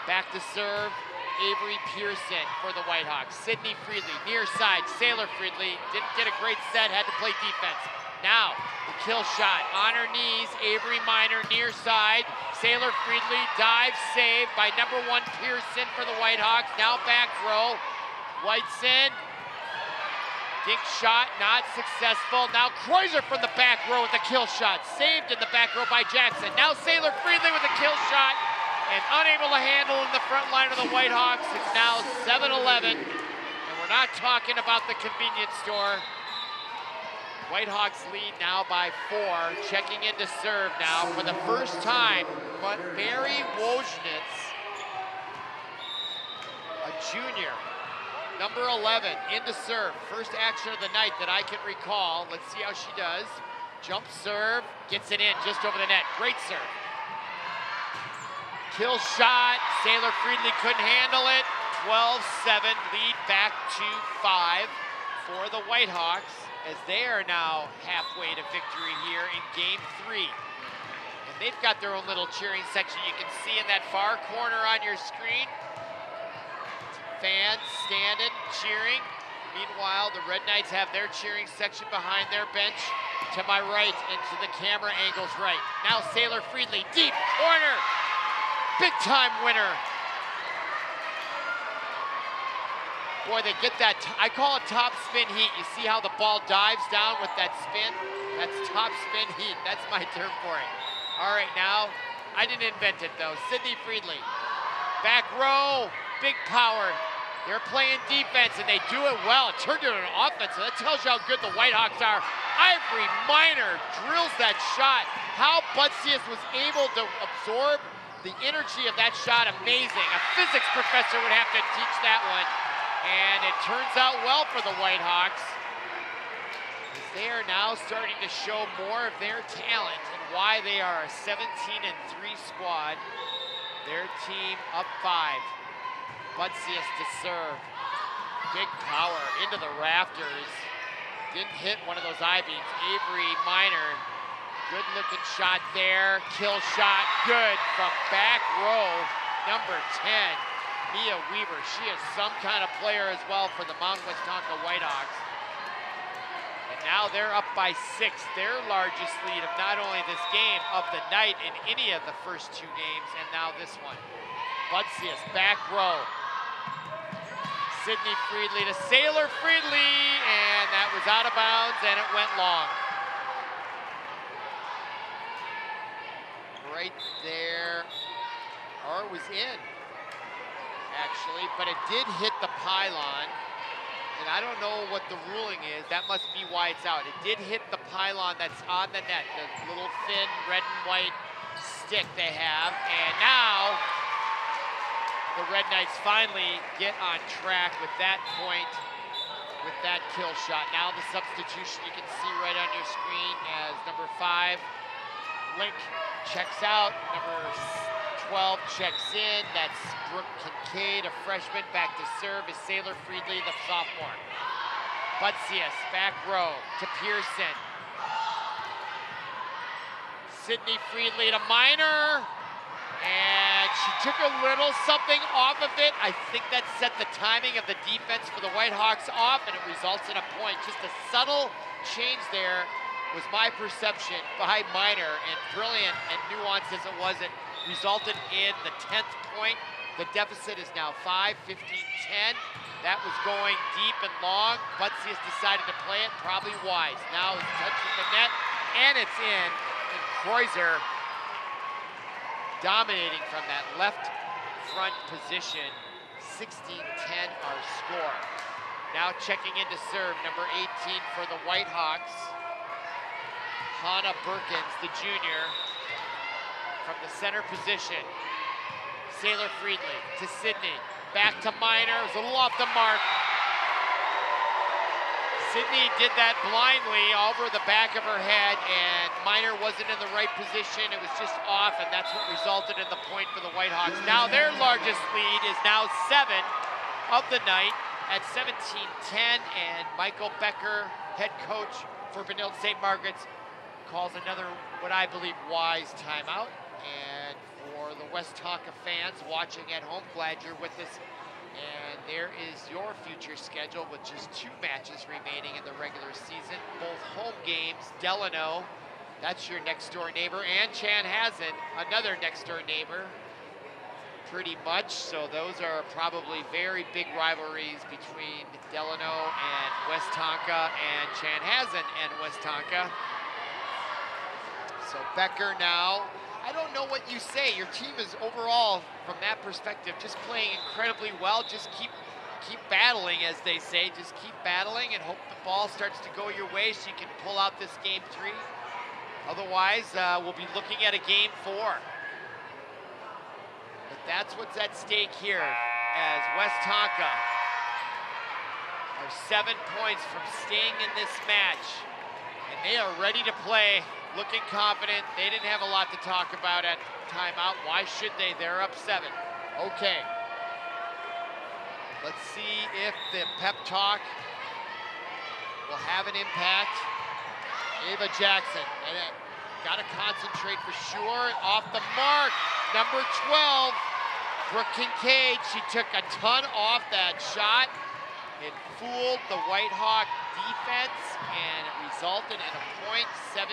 A: Back to serve, Avery Pearson for the Whitehawks. Sydney Friedley, near side, Sailor Friedley, didn't get a great set, had to play defense. Now, the kill shot, on her knees, Avery Minor, near side, Sailor Friedley, dive save by number 1, Pearson for the Whitehawks. Now back row, Whiteson, dink shot, not successful. Now Kreuzer from the back row with the kill shot, saved in the back row by Jackson. Now Sailor Friedley with a kill shot, and unable to handle in the front line of the Whitehawks. It's now 7-11, and we're not talking about the convenience store. Whitehawks lead now by 4, checking in to serve now for the first time, but Mary Wojnitz, a junior, number 11, into serve. First action of the night that I can recall. Let's see how she does. Jump serve, gets it in just over the net. Great serve. Kill shot, Sailor Friedley couldn't handle it. 12-7, lead back to 5 for the Whitehawks, as they are now halfway to victory here in game 3. And they've got their own little cheering section you can see in that far corner on your screen. Fans standing, cheering. Meanwhile, the Red Knights have their cheering section behind their bench to my right and to the camera angle's right. Now Sailor Friedley, deep corner, big time winner. Boy, they get that, I call it top spin heat. You see how the ball dives down with that spin? That's top spin heat, that's my term for it. All right, now, I didn't invent it though. Sydney Friedley, back row, big power. They're playing defense and they do it well. It turned into an offense, so that tells you how good the Whitehawks are. Ivory Minor drills that shot. How Butsius was able to absorb the energy of that shot, amazing. A physics professor would have to teach that one. And it turns out well for the Whitehawks. They are now starting to show more of their talent and why they are a 17-3 squad. Their team up 5. Butsius to serve. Big power into the rafters. Didn't hit one of those I-beams. Avery Minor, good looking shot there. Kill shot, good from back row, number 10, Mia Weaver. She is some kind of player as well for the Mound Westonka Whitehawks. And now they're up by 6, their largest lead of not only this game, of the night in any of the first 2 games, and now this one. Butsius, back row. Sydney Friedley to Sailor Friedley, and that was out of bounds, and it went long. Right there, or it was in, actually, but it did hit the pylon, and I don't know what the ruling is. That must be why it's out. It did hit the pylon that's on the net, the little thin red and white stick they have, and now the Red Knights finally get on track with that point, with that kill shot. Now the substitution you can see right on your screen as number 5, Link, checks out. Number 12 checks in. That's Brooke Kincaid, a freshman. Back to serve is Sailor Friedley, the sophomore. Butsius, back row to Pearson. Sydney Friedley to Minor. And she took a little something off of it. I think that set the timing of the defense for the Whitehawks off, and it results in a point. Just a subtle change there was my perception by Minor, and brilliant and nuanced as it was, it resulted in the 10th point. The deficit is now 5, 15-10. That was going deep and long. Butsius decided to play it, probably wise. Now it's touching the net, and it's in. And Kreuzer dominating from that left front position. 16-10 our score. Now checking in to serve, number 18 for the Whitehawks. Hannah Berkins, the junior, from the center position. Sailor Friedley to Sydney, back to Minor, it was a little off the mark. Sydney did that blindly over the back of her head, and Minor wasn't in the right position. It was just off, and that's what resulted in the point for the Whitehawks. Now their largest lead is now 7 of the night at 17-10, and Michael Becker, head coach for Benilde-St. Margaret's, calls another, what I believe, wise timeout. And for the Westonka fans watching at home, glad you're with us. And there is your future schedule with just 2 matches remaining in the regular season. Both home games, Delano, that's your next door neighbor, and Chanhassen, another next door neighbor, pretty much. So those are probably very big rivalries between Delano and Westonka, and Chanhassen and Westonka. So Becker now, I don't know what you say. Your team is overall, from that perspective, just playing incredibly well. Just keep battling, as they say. Just keep battling and hope the ball starts to go your way so you can pull out this game 3. Otherwise, we'll be looking at a game 4. But that's what's at stake here, as Westonka are 7 points from staying in this match. And they are ready to play. Looking confident. They didn't have a lot to talk about at timeout. Why should they? They're up 7. Okay. Let's see if the pep talk will have an impact. Ava Jackson. And got to concentrate for sure. Off the mark. Number 12, Brooke Kincaid. She took a ton off that shot. It fooled the Whitehawk defense, and it resulted in a point, 17-11.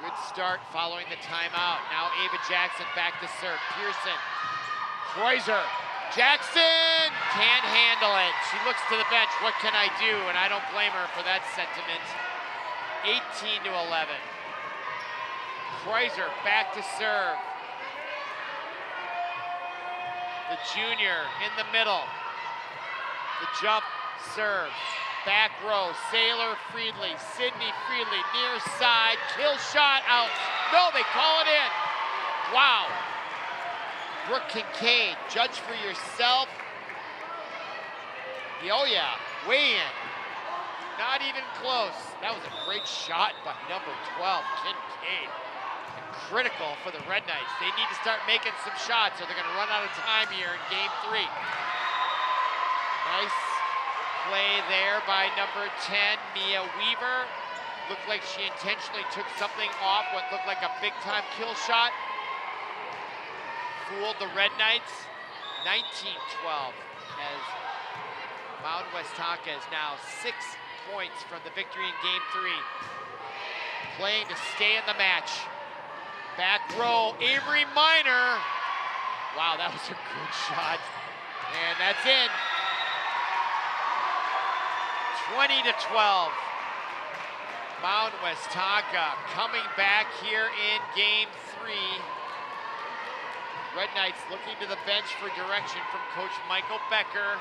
A: Good start following the timeout. Now Ava Jackson back to serve. Pearson, Kreuzer, Jackson can't handle it. She looks to the bench, what can I do? And I don't blame her for that sentiment. 18-11. Kreuzer back to serve. The junior in the middle. The jump serve. Back row, Sailor Friedley, Sydney Friedley, near side, kill shot, out. No, they call it in. Wow. Brooke Kincaid, judge for yourself. Oh yeah, way in. Not even close. That was a great shot by number 12, Kincaid. And critical for the Red Knights. They need to start making some shots or they're gonna run out of time here in game 3. Nice play there by number 10, Mia Weaver. Looked like she intentionally took something off what looked like a big-time kill shot. Fooled the Red Knights. 19-12 as Mound Westonka is now 6 points from the victory in game 3. Playing to stay in the match. Back row, Avery Minor. Wow, that was a good shot. And that's in. 20-12. Mound Westonka coming back here in game 3. Red Knights looking to the bench for direction from Coach Michael Becker.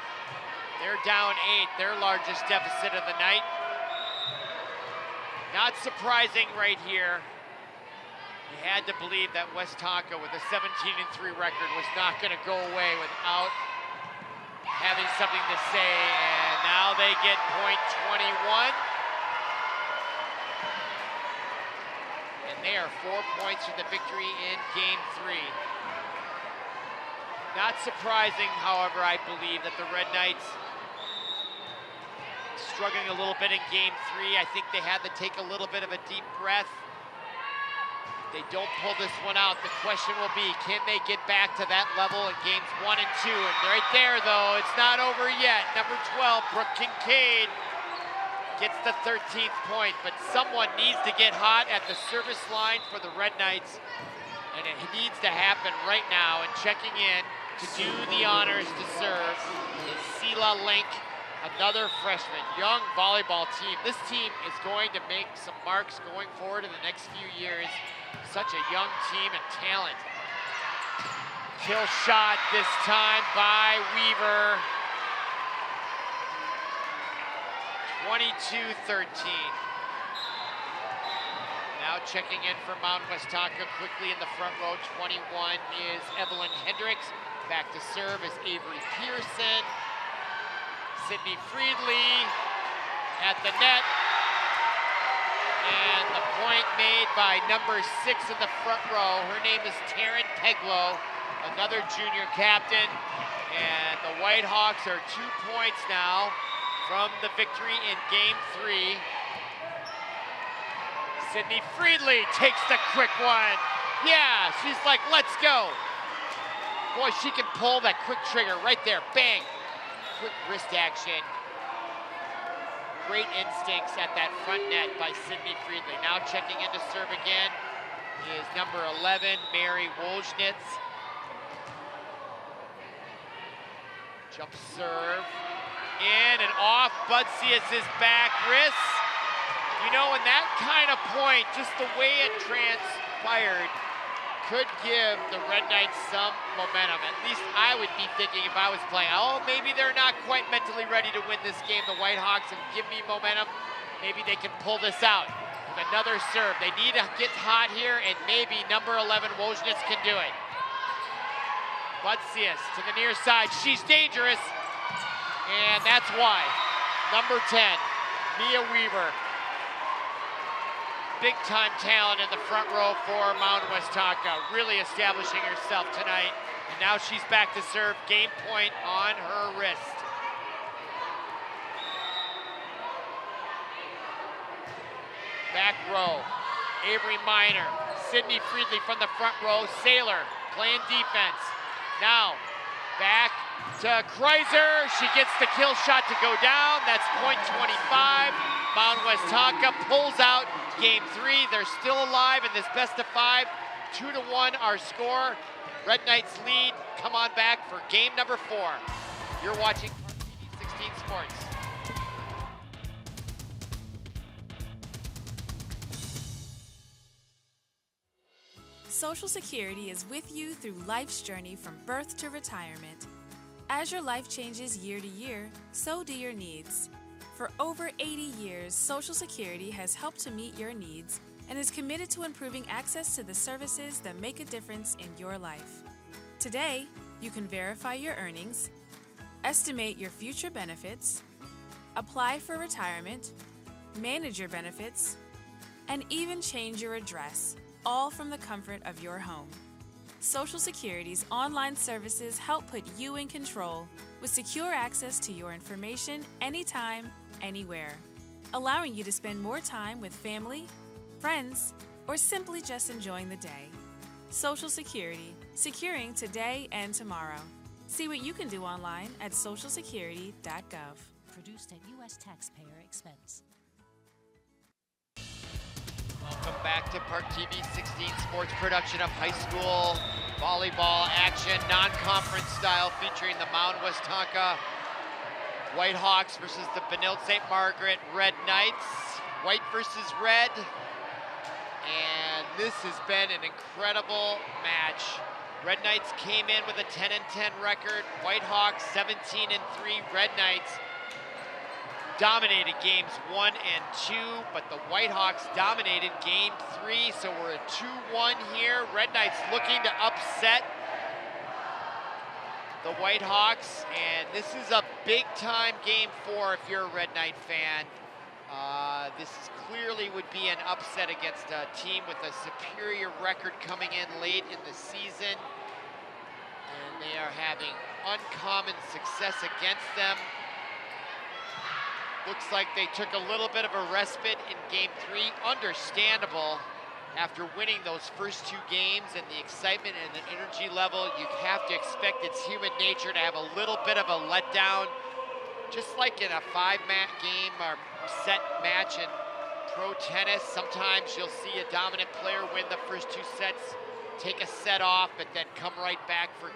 A: They're down 8, their largest deficit of the night. Not surprising right here. You had to believe that Westonka with a 17-3 record was not going to go away without having something to say, and now they get point 21. And they are 4 points for the victory in game 3. Not surprising, however, I believe that the Red Knights struggling a little bit in game 3. I think they had to take a little bit of a deep breath. If they don't pull this one out, the question will be, can they get back to that level in games 1 and 2? And right there, though, it's not over yet. Number 12, Brooke Kincaid, gets the 13th point, but someone needs to get hot at the service line for the Red Knights, and it needs to happen right now. And checking in to do the honors to serve is Sela Link, another freshman, young volleyball team. This team is going to make some marks going forward in the next few years. Such a young team and talent. Kill shot this time by Weaver. 22-13. Now checking in for Mound Westonka quickly in the front row. 21 is Evelyn Hendricks. Back to serve is Avery Pearson. Sydney Friedley at the net. And the point made by number 6 in the front row. Her name is Taryn Peglow, another junior captain. And the Whitehawks are 2 points now from the victory in game 3. Sydney Friedley takes the quick one. Yeah, she's like, let's go. Boy, she can pull that quick trigger right there, bang. Quick wrist action. Great instincts at that front net by Sydney Friedley. Now checking in to serve again is number 11, Mary Wolznitz. Jump serve. In and off Budsius' back wrist. You know, in that kind of point, just the way it transpired could give the Red Knights some momentum. At least I would be thinking if I was playing, oh, maybe they're not quite mentally ready to win this game, the Whitehawks, and give me momentum. Maybe they can pull this out with another serve. They need to get hot here, and maybe number 11, Wolznitz, can do it. Budsius to the near side. She's dangerous, and that's why. Number 10, Mia Weaver. Big-time talent in the front row for Mound Westonka, really establishing herself tonight. And now she's back to serve, game point on her wrist. Back row, Avery Minor, Sydney Friedley from the front row, Sailor playing defense. Now, back to Kreiser, she gets the kill shot to go down, that's point 25. Mound Westonka pulls out game 3. They're still alive in this best of 5. 2-1 our score. Red Knights lead. Come on back for game number 4. You're watching ParkTV 16 Sports.
G: Social Security is with you through life's journey from birth to retirement. As your life changes year to year, so do your needs. For over 80 years, Social Security has helped to meet your needs and is committed to improving access to the services that make a difference in your life. Today, you can verify your earnings, estimate your future benefits, apply for retirement, manage your benefits, and even change your address, all from the comfort of your home. Social Security's online services help put you in control with secure access to your information anytime, anywhere, allowing you to spend more time with family, friends, or simply just enjoying the day. Social Security, securing today and tomorrow. See what you can do online at socialsecurity.gov.
H: Produced at U.S. taxpayer expense.
A: Welcome back to ParkTV 16 Sports production of high school volleyball action, non-conference style, featuring the Mound Westonka Whitehawks versus the Benilde-St. Margaret Red Knights. White versus red. And this has been an incredible match. Red Knights came in with a 10-10 record. Whitehawks 17-3. Red Knights dominated games 1 and 2, but the Whitehawks dominated game 3, so we're at 2-1 here. Red Knights looking to upset the Whitehawks, and this is a big-time game 4 if you're a Red Knight fan. This is clearly would be an upset against a team with a superior record coming in late in the season, and they are having uncommon success against them. Looks like they took a little bit of a respite in game 3. Understandable after winning those first 2 games, and the excitement and the energy level. You have to expect, it's human nature to have a little bit of a letdown. Just like in a 5-match game or set match in pro tennis, sometimes you'll see a dominant player win the first 2 sets, take a set off, but then come right back for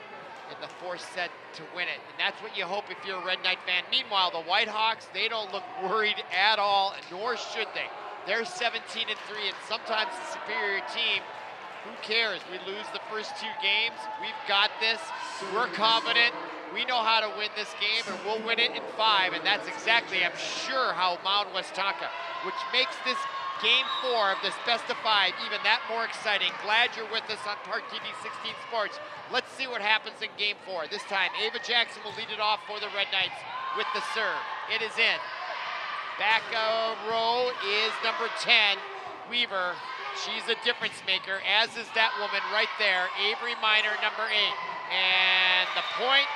A: in the 4th set to win it. And that's what you hope if you're a Red Knight fan. Meanwhile, the Whitehawks, they don't look worried at all, nor should they. They're 17-3, and sometimes the superior team, who cares? We lose the first 2 games. We've got this. We're confident. We know how to win this game, and we'll win it in 5. And that's exactly, I'm sure, how Mound Westonka, which makes this game 4 of this best of 5 even that more exciting. Glad you're with us on ParkTV 16 Sports. Let's see what happens in game 4. This time, Ava Jackson will lead it off for the Red Knights with the serve. It is in. Back row is number 10, Weaver. She's a difference maker, as is that woman right there, Avery Miner, number 8. And the point,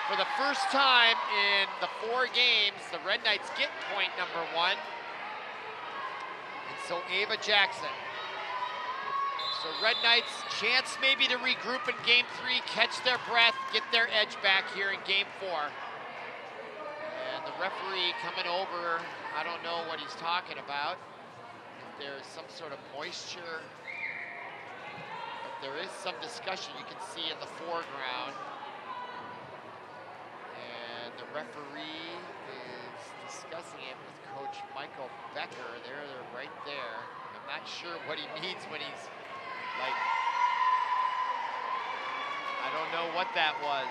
A: for the first time in the 4 games, the Red Knights get point number 1. And so Ava Jackson. So Red Knights, chance maybe to regroup in game 3, catch their breath, get their edge back here in game 4. And the referee coming over, I don't know what he's talking about. If there's some sort of moisture, but there is some discussion you can see in the foreground. And the referee is discussing it with Coach Michael Becker. They're right there. I'm not sure what he means when he's like, I don't know what that was.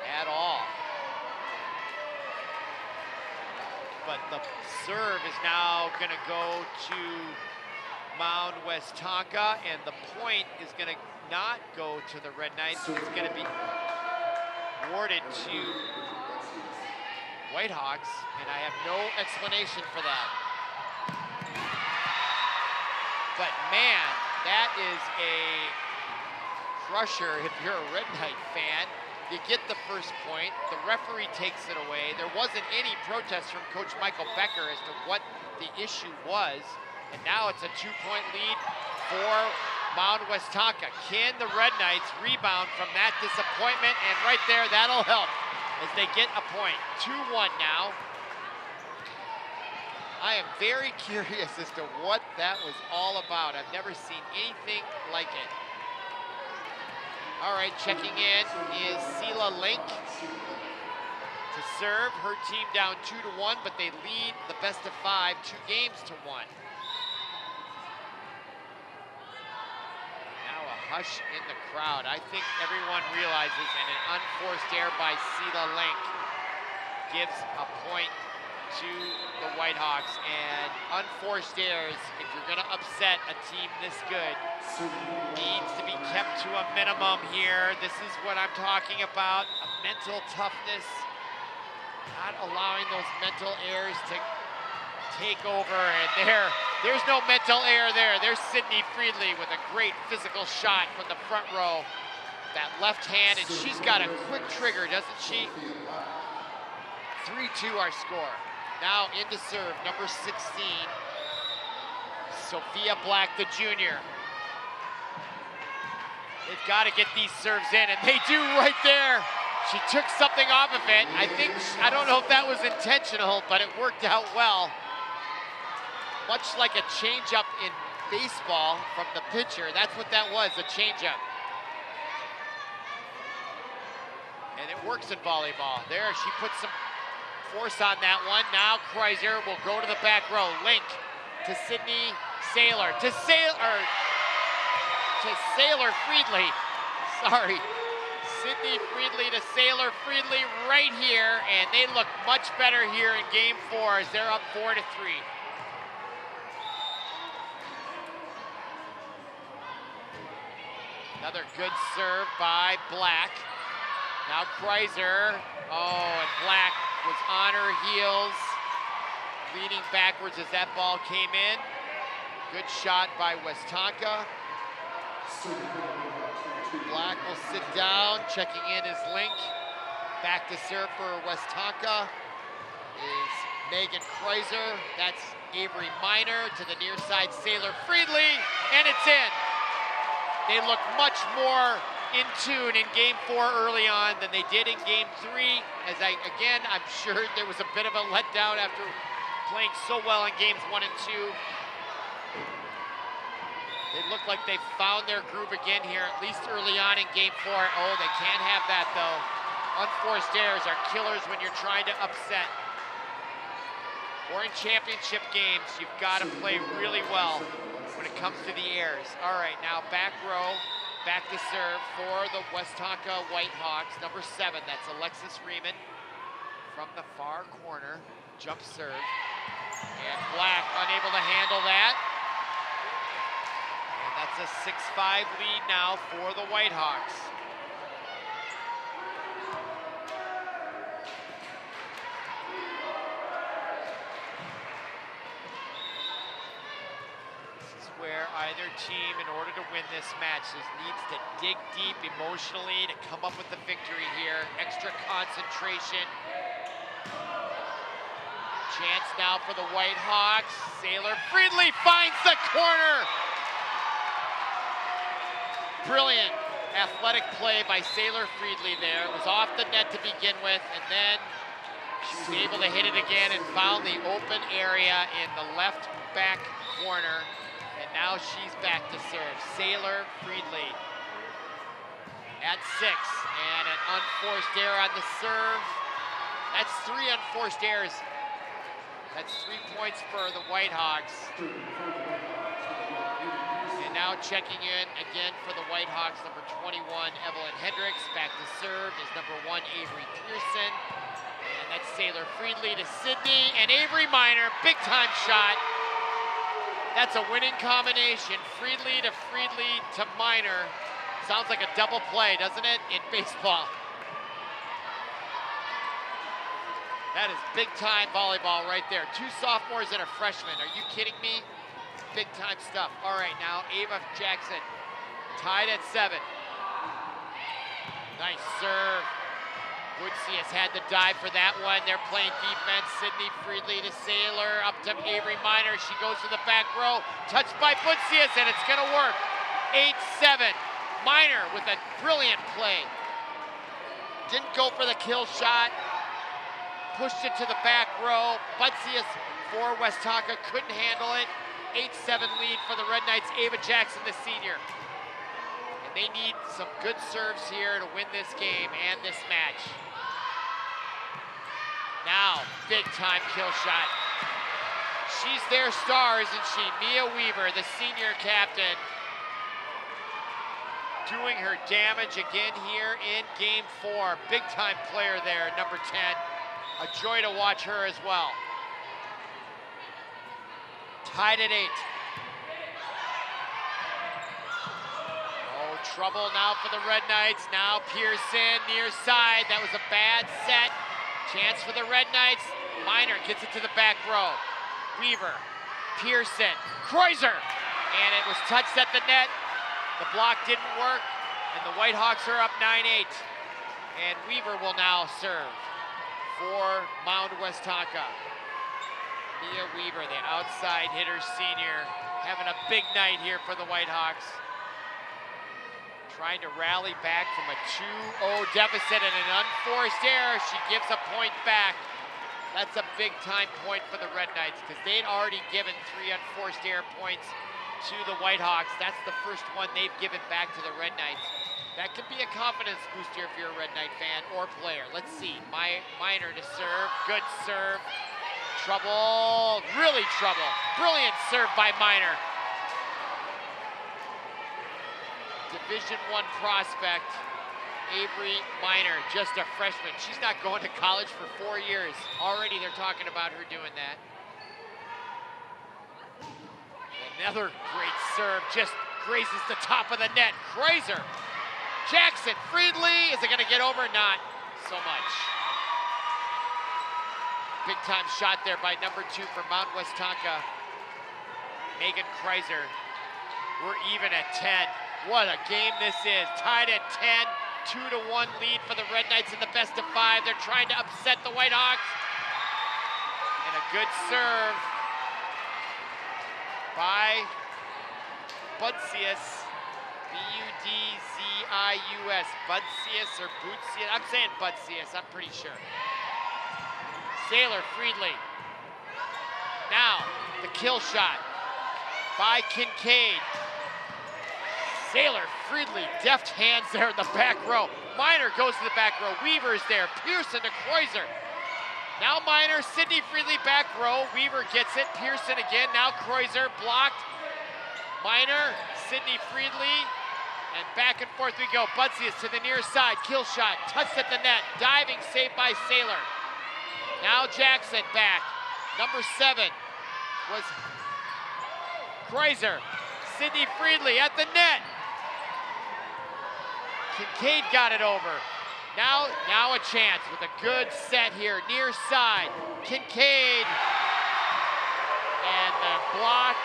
A: At all. But the serve is now gonna go to Mound Westonka, and the point is gonna not go to the Red Knights. It's gonna be awarded to Whitehawks, and I have no explanation for that. But man, that is a crusher if you're a Red Knight fan. You get the first point, the referee takes it away. There wasn't any protest from Coach Michael Becker as to what the issue was. And now it's a 2-point lead for Mound Westonka. Can the Red Knights rebound from that disappointment? And right there, that'll help as they get a point. 2-1 now. I am very curious as to what that was all about. I've never seen anything like it. All right, checking in is Sela Link to serve. Her team down 2-1, but they lead the best of 5, 2 games to 1. Now a hush in the crowd. I think everyone realizes, and an unforced error by Sela Link gives a point to the Whitehawks. And unforced errors, if you're gonna upset a team this good, needs to be kept to a minimum here. This is what I'm talking about, a mental toughness, not allowing those mental errors to take over. And there's no mental error there. There's Sydney Friedli with a great physical shot from the front row. That left hand, and she's got a quick trigger, doesn't she? 3-2 our score. Now into serve, number 16, Sophia Black, the junior. They've got to get these serves in, and they do right there. She took something off of it. I don't know if that was intentional, but it worked out well. Much like a changeup in baseball from the pitcher, that's what that was, a changeup. And it works in volleyball. There, she puts some force on that one. Now Kreiser will go to the back row. Link to Sydney Saylor. To Saylor Friedli. Sorry. Sydney Friedli to Saylor Friedli right here. And they look much better here in game 4 as they're up 4-3. Another good serve by Black. Now Kreiser. Oh, and Black was on her heels, leaning backwards as that ball came in. Good shot by Westonka. Black will sit down, checking in is Link. Back to serve for Westonka is Megan Kreiser. That's Avery Miner to the near side, Saylor Friedli, and it's in. They look much more in tune in game 4 early on than they did in game 3. I'm sure there was a bit of a letdown after playing so well in games 1 and 2. They look like they found their groove again here, at least early on in game 4. Oh, they can't have that though. Unforced errors are killers when you're trying to upset. Or in championship games, you've got to play really well when it comes to the errors. All right, now back row. Back to serve for the Westonka Whitehawks, number 7. That's Alexis Riemann from the far corner. Jump serve. And Black unable to handle that. And that's a 6-5 lead now for the Whitehawks. Where either team, in order to win this match, needs to dig deep emotionally to come up with the victory here. Extra concentration. Chance now for the Whitehawks. Saylor Friedli finds the corner. Brilliant athletic play by Saylor Friedli there. It was off the net to begin with, and then she was able to hit it again and found the open area in the left back corner. And now she's back to serve. Saylor Friedli at 6. And an unforced error on the serve. That's 3 unforced errors. That's 3 points for the Whitehawks. And now checking in again for the Whitehawks, number 21, Evelyn Hendricks. Back to serve is number 1, Avery Pearson. And that's Saylor Friedli to Sydney. And Avery Miner, big time shot. That's a winning combination. Friedli to Miner. Sounds like a double play, doesn't it, in baseball? That is big time volleyball right there. 2 sophomores and a freshman. Are you kidding me? Big time stuff. All right, now Ava Jackson tied at 7. Nice serve. Woodsey has had the dive for that one. They're playing defense. Sydney Friedli to Saylor, up to Avery Miner. She goes to the back row, touched by Butsias, and it's gonna work. 8-7. Miner with a brilliant play. Didn't go for the kill shot. Pushed it to the back row. Butsias for Westonka couldn't handle it. 8-7 lead for the Red Knights. Ava Jackson, the senior. And they need some good serves here to win this game and this match. Now, big time kill shot. She's their star, isn't she? Mia Weaver, the senior captain. doing her damage again here in game 4. Big time player there, number 10. A joy to watch her as well. Tied at 8. Oh, trouble now for the Red Knights. Now Pearson near side. That was a bad set. Chance for the Red Knights. Miner gets it to the back row. Weaver, Pearson, Kreuzer. And it was touched at the net. The block didn't work, and the Whitehawks are up 9-8. And Weaver will now serve for Mound Westonka. Mia Weaver, the outside hitter senior, having a big night here for the Whitehawks. Trying to rally back from a 2-0 deficit and an unforced error. She gives a point back. That's a big time point for the Red Knights because they'd already given 3 unforced error points to the Whitehawks. That's the first one they've given back to the Red Knights. That could be a confidence booster if you're a Red Knight fan or player. Let's see, Miner to serve, good serve. Trouble, really trouble. Brilliant serve by Miner. Division I prospect, Avery Miner, just a freshman. She's not going to college for 4 years. Already they're talking about her doing that. Another great serve, just grazes the top of the net. Kreuzer, Jackson, Friedley, is it gonna get over? Not so much. Big time shot there by number 2 for Mound Westonka. Megan Kreuzer. We're even at 10. What a game this is. Tied at 10, 2-1 lead for the Red Knights in the best of 5. They're trying to upset the Whitehawks. And a good serve by Budsius, B-U-D-Z-I-U-S, Budsius or Bootsius, I'm saying Budsius, I'm pretty sure. Sailor Friedley. Now, the kill shot by Kincaid. Sailor Friedley, deft hands there in the back row. Miner goes to the back row, Weaver's there, Pearson to Kreuzer. Now Miner, Sydney Friedley back row. Weaver gets it, Pearson again, now Kreuzer blocked. Miner, Sydney Friedley, and back and forth we go. Budsius to the near side, kill shot, touched at the net, diving saved by Sailor. Now Jackson back, number 7 was Kreuzer. Sydney Friedley at the net. Kincaid got it over. Now a chance with a good set here, near side. Kincaid, and the block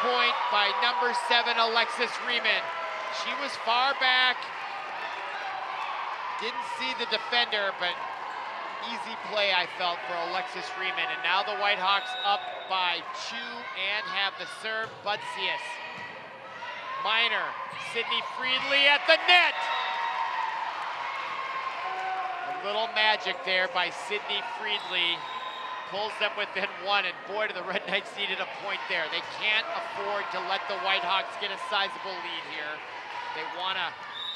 A: point by number 7, Alexis Riemann. She was far back, didn't see the defender, but easy play I felt for Alexis Riemann. And now the Whitehawks up by 2 and have the serve. Budsius, Miner, Sydney Friedley at the net. A little magic there by Sydney Friedley. Pulls them within 1, and boy, do the Red Knights needed a point there. They can't afford to let the Whitehawks get a sizable lead here. They want to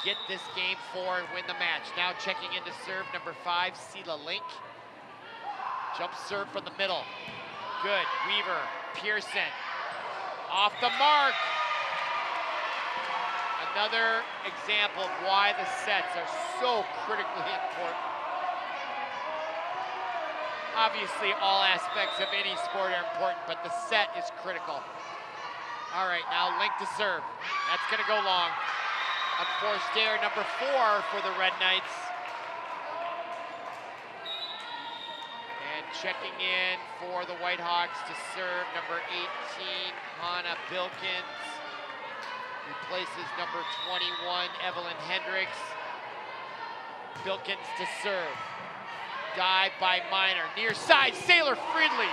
A: get this game 4 and win the match. Now checking in to serve, number 5, Sela Link. Jump serve from the middle. Good, Weaver, Pearson. Off the mark. Another example of why the sets are so critically important. Obviously, all aspects of any sport are important, but the set is critical. All right, now Link to serve. That's gonna go long. Unforced error, number 4 for the Red Knights. And checking in for the Whitehawks to serve, number 18, Hannah Bilkins. Replaces number 21, Evelyn Hendricks. Bilkins to serve. Dive by Miner, near side, Sailor Friedley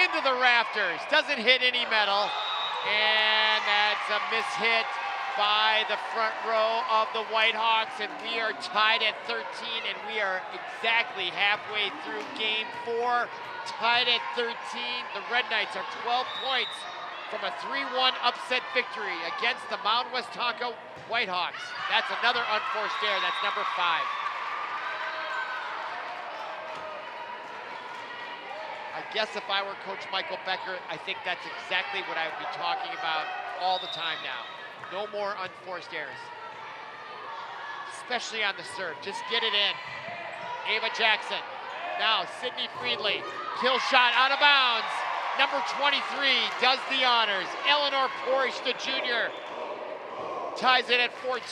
A: into the rafters. Doesn't hit any metal. And that's a mishit by the front row of the Whitehawks. And we are tied at 13, and we are exactly halfway through game 4. Tied at 13, the Red Knights are 12 points from a 3-1 upset victory against the Mound Westonka Whitehawks. That's another unforced error, that's number 5. I guess if I were Coach Michael Becker, I think that's exactly what I would be talking about all the time now. No more unforced errors. especially on the serve. Just get it in. Ava Jackson. Now Sydney Friedley. Kill shot out of bounds. Number 23 does the honors. Eleanor Porish, the junior, ties it at 14.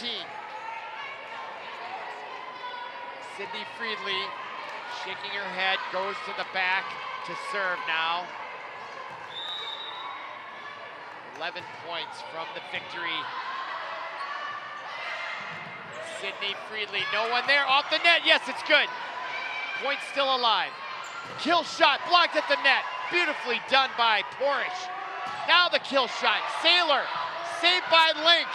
A: Sydney Friedley shaking her head, goes to the back to serve now. 11 points from the victory. Sydney Friedley, no one there, off the net, yes, it's good. Point still alive. Kill shot, blocked at the net. Beautifully done by Porish. Now the kill shot, Saylor, saved by Link.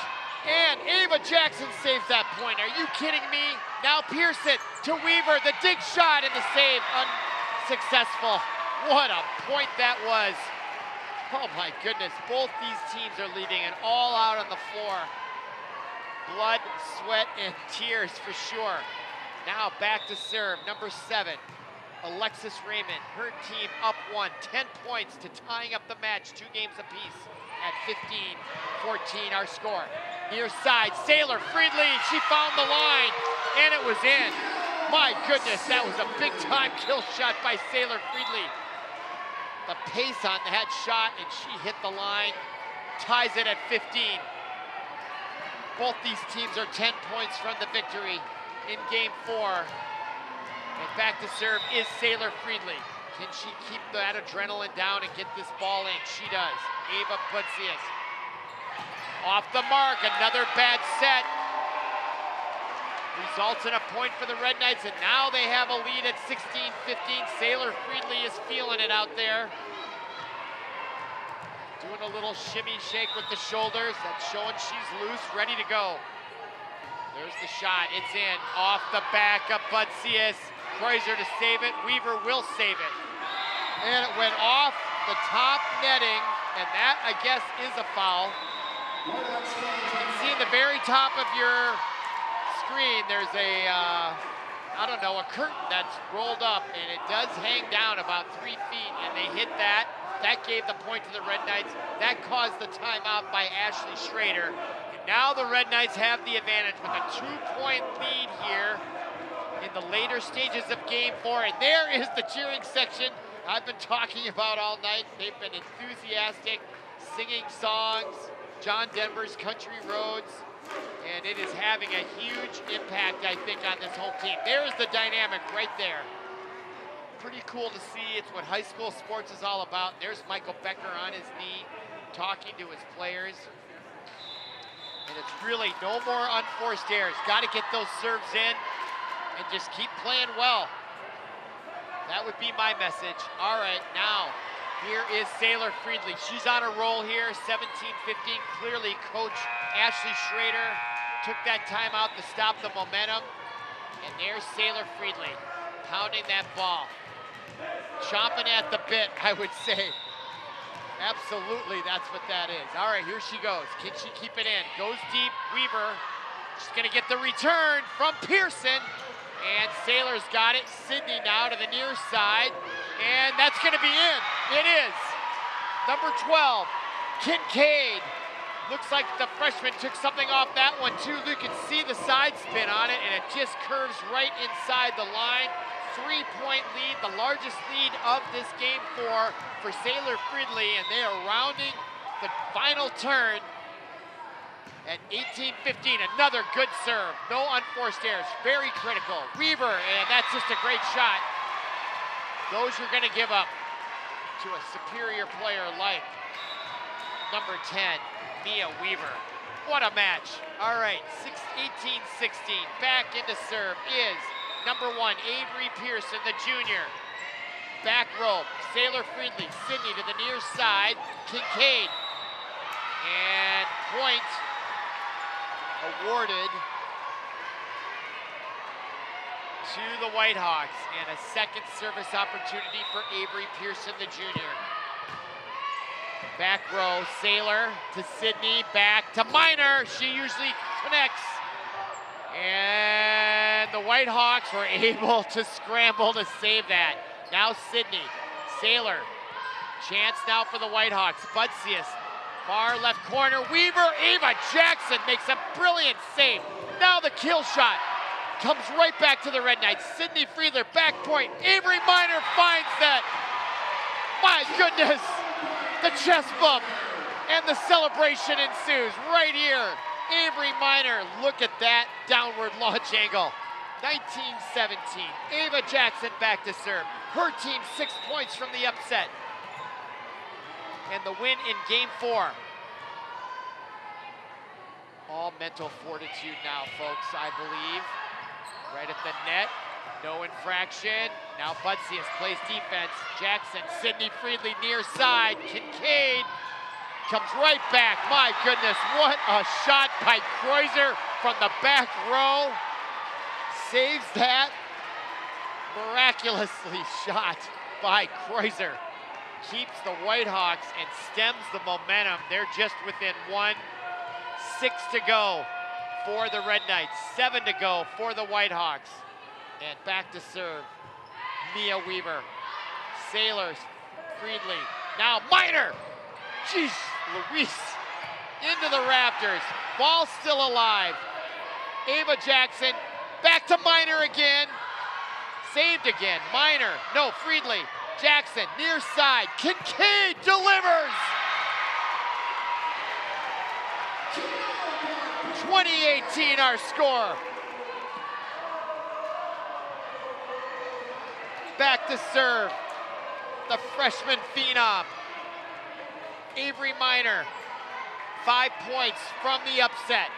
A: And Ava Jackson saves that point. Are you kidding me? Now Pearson to Weaver, the dig shot and the save unsuccessful. What a point that was. Oh my goodness, both these teams are leaving it all out on the floor. Blood, sweat, and tears for sure. Now back to serve, number 7, Alexis Raymond. Her team up 1, 10 points to tying up the match, 2 games apiece at 15-14 our score. Near side, Saylor Friedley, she found the line, and it was in. My goodness, that was a big time kill shot by Saylor Friedley. The pace on that shot, and she hit the line, ties it at 15. Both these teams are 10 points from the victory in game 4. And back to serve is Saylor Friedley. Can she keep that adrenaline down and get this ball in? She does. Ava Putsias. Off the mark, another bad set. Results in a point for the Red Knights, and now they have a lead at 16-15. Saylor Friedley is feeling it out there. Doing a little shimmy shake with the shoulders. That's showing she's loose, ready to go. There's the shot, it's in. Off the back of Butsias. Kreuzer to save it, Weaver will save it. And it went off the top netting, and that, I guess, is a foul. You can see in the very top of your screen, there's a, I don't know, a curtain that's rolled up, and it does hang down about 3 feet, and they hit that. That gave the point to the Red Knights. That caused the timeout by Ashley Schrader. And now the Red Knights have the advantage with a 2-point lead here in the later stages of game 4. And there is the cheering section I've been talking about all night. They've been enthusiastic, singing songs, John Denver's Country Roads, and it is having a huge impact, I think, on this whole team. There's the dynamic right there. Pretty cool to see. It's what high school sports is all about. There's Michael Becker on his knee talking to his players. And it's really no more unforced errors. Got to get those serves in and just keep playing well. That would be my message. All right, now here is Saylor Friedley. She's on a roll here, 17-15. Clearly, Coach Ashley Schrader took that timeout to stop the momentum. And there's Saylor Friedley pounding that ball. Chomping at the bit, I would say. Absolutely, that's what that is. All right, here she goes. Can she keep it in? Goes deep, Weaver. She's gonna get the return from Pearson. And Saylor's got it. Sydney now to the near side. And that's gonna be in. It is. Number 12, Kincaid. Looks like the freshman took something off that one too. You can see the side spin on it, and it just curves right inside the line. 3-point lead, the largest lead of this game 4 for Saylor Friedley, and they are rounding the final turn at 18-15. Another good serve, no unforced errors, very critical. Weaver, and that's just a great shot. Those you're gonna give up to a superior player like number 10, Mia Weaver. What a match. All right, 18-16, back into serve is number 1, Avery Pearson, the junior. Back row, Saylor Friedley, Sydney to the near side, Kincaid. And point awarded to the Whitehawks. And a second service opportunity for Avery Pearson, the junior. Back row, Saylor to Sydney, back to Minor. She usually connects. And the Whitehawks were able to scramble to save that. Now Sydney, Saylor, chance now for the Whitehawks. Butsias, far left corner, Weaver, Ava Jackson makes a brilliant save. Now the kill shot, comes right back to the Red Knights. Sydney Friedler, back point. Avery Miner finds that. My goodness, the chest bump and the celebration ensues right here. Avery Miner, look at that downward launch angle. 19-17, Ava Jackson back to serve. Her team 6 points from the upset. And the win in game 4. All mental fortitude now, folks, I believe. Right at the net, no infraction. Now Butsius plays defense. Jackson, Sydney Friedley near side. Kincaid comes right back. My goodness, what a shot by Kreuzer from the back row. Saves that. Miraculously shot by Kreuzer. Keeps the Whitehawks and stems the momentum. They're just within 1. 6 to go for the Red Knights. 7 to go for the Whitehawks. And back to serve, Mia Weaver. Sailors, Friedley. Now Miner. Jeez, Luis. Into the rafters. Ball still alive. Ava Jackson. Back to Miner again. Saved again. Miner. No, Friedley. Jackson, near side. Kincaid delivers. 2018 our score. Back to serve, the freshman phenom, Avery Miner. 5 points from the upset.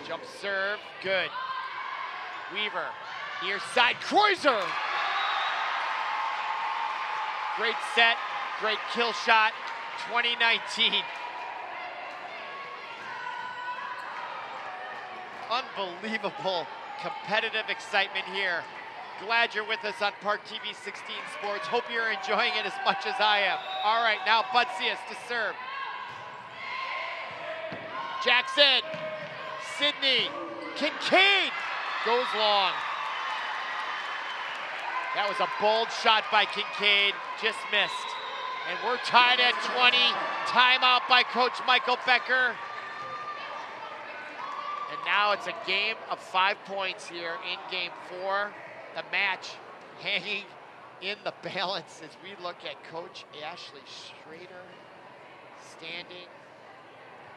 A: Jump serve, good. Weaver, near side, Kreuzer. Great set, great kill shot, 2019. Unbelievable competitive excitement here. Glad you're with us on ParkTV 16 Sports. Hope you're enjoying it as much as I am. All right, now Butsius to serve. Jackson, Sydney, Kincaid goes long. That was a bold shot by Kincaid, just missed. And we're tied at 20. Timeout by Coach Michael Becker. And now it's a game of 5 points here in game 4. The match hanging in the balance as we look at Coach Ashley Schrader standing,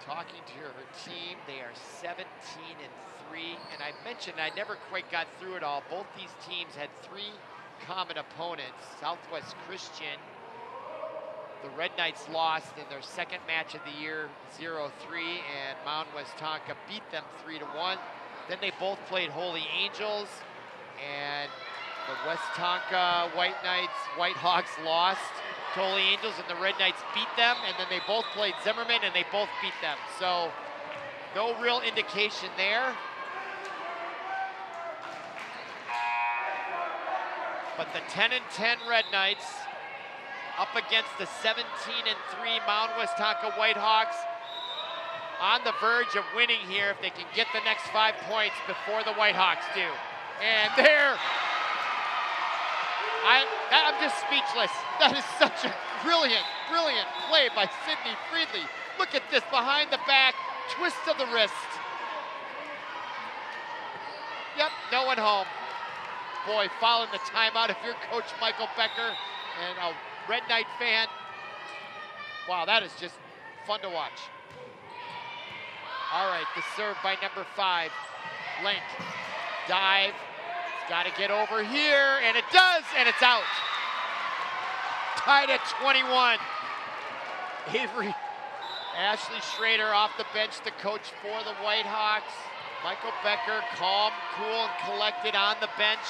A: talking to her team. They are 17-3. And I mentioned I never quite got through it all. Both these teams had 3 common opponents. Southwest Christian, the Red Knights lost in their second match of the year, 0-3, and Mound Westonka beat them 3-1. Then they both played Holy Angels, and the Westonka Whitehawks lost to Holy Angels, and the Red Knights beat them, and then they both played Zimmerman, and they both beat them. So no real indication there. But the 10-10 Red Knights up against the 17-3 Mound Westonka Whitehawks, on the verge of winning here if they can get the next 5 points before the Whitehawks do. And there, I'm just speechless. That is such a brilliant play by Sydney Friedley. Look at this, behind the back, twist of the wrist. Yep, no one home. Boy, following the timeout, if you're Coach Michael Becker and a Red Knight fan, wow, that is just fun to watch. All right, the serve by number 5, Link. Dive, it's got to get over here, and it does, and it's out. Tied at 21. Avery, Ashley Schrader off the bench, the coach for the Whitehawks. Michael Becker, calm, cool, and collected on the bench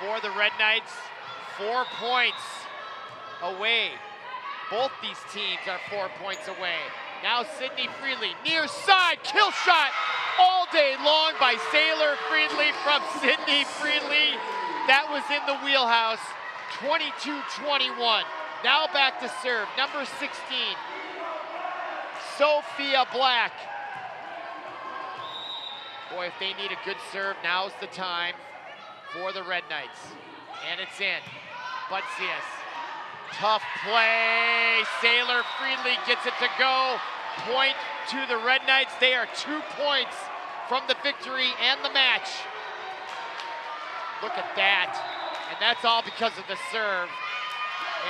A: for the Red Knights. 4 points away. Both these teams are 4 points away. Now Sydney Friedley, near side, kill shot all day long by Sailor Friedley from Sydney Friedley. That was in the wheelhouse, 22-21. Now back to serve, number 16, Sophia Black. Boy, if they need a good serve, now's the time for the Red Knights. And it's in. Butsius, tough play. Sailor Friedley gets it to go. point to the Red Knights. They are 2 points from the victory and the match. Look at that. And that's all because of the serve.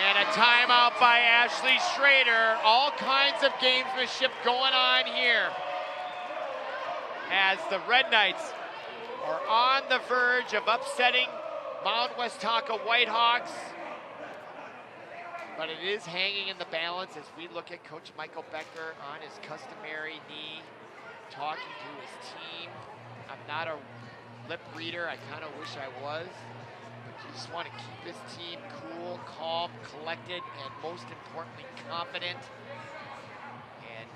A: And a timeout by Ashley Schrader. All kinds of gamesmanship going on here, as the Red Knights are on the verge of upsetting Mound Westonka Whitehawks. But it is hanging in the balance as we look at Coach Michael Becker on his customary knee, talking to his team. I'm not a lip reader, I kind of wish I was, but you just want to keep his team cool, calm, collected, and most importantly, confident. And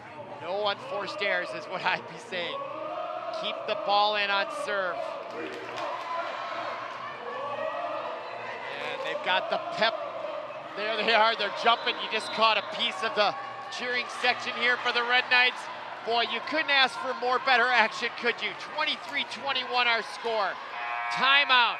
A: no unforced errors is what I'd be saying. Keep the ball in on serve. And they've got the pep. There they are, they're jumping. You just caught a piece of the cheering section here for the Red Knights. Boy, you couldn't ask for more better action, could you? 23-21 our score. Timeout.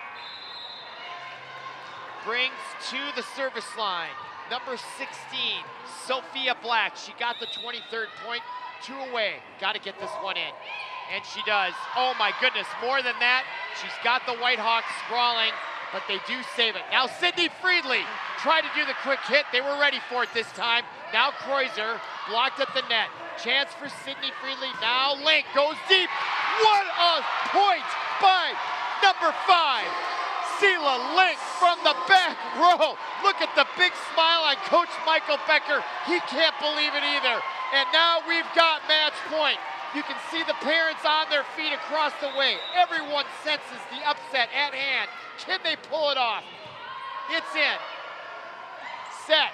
A: Brings to the service line number 16, Sophia Black. She got the 23rd point, 2 away. Got to get this one in. And she does. Oh my goodness, more than that. She's got the Whitehawks sprawling, but they do save it. Now Sydney Friedley tried to do the quick hit. They were ready for it this time. Now Kreuzer blocked at the net. Chance for Sydney Friedley. Now Link goes deep. What a point by number 5. Sela Link from the back row. Look at the big smile on Coach Michael Becker. He can't believe it either. And now we've got match point. You can see the parents on their feet across the way. Everyone senses the upset at hand. Can they pull it off? It's in. Set.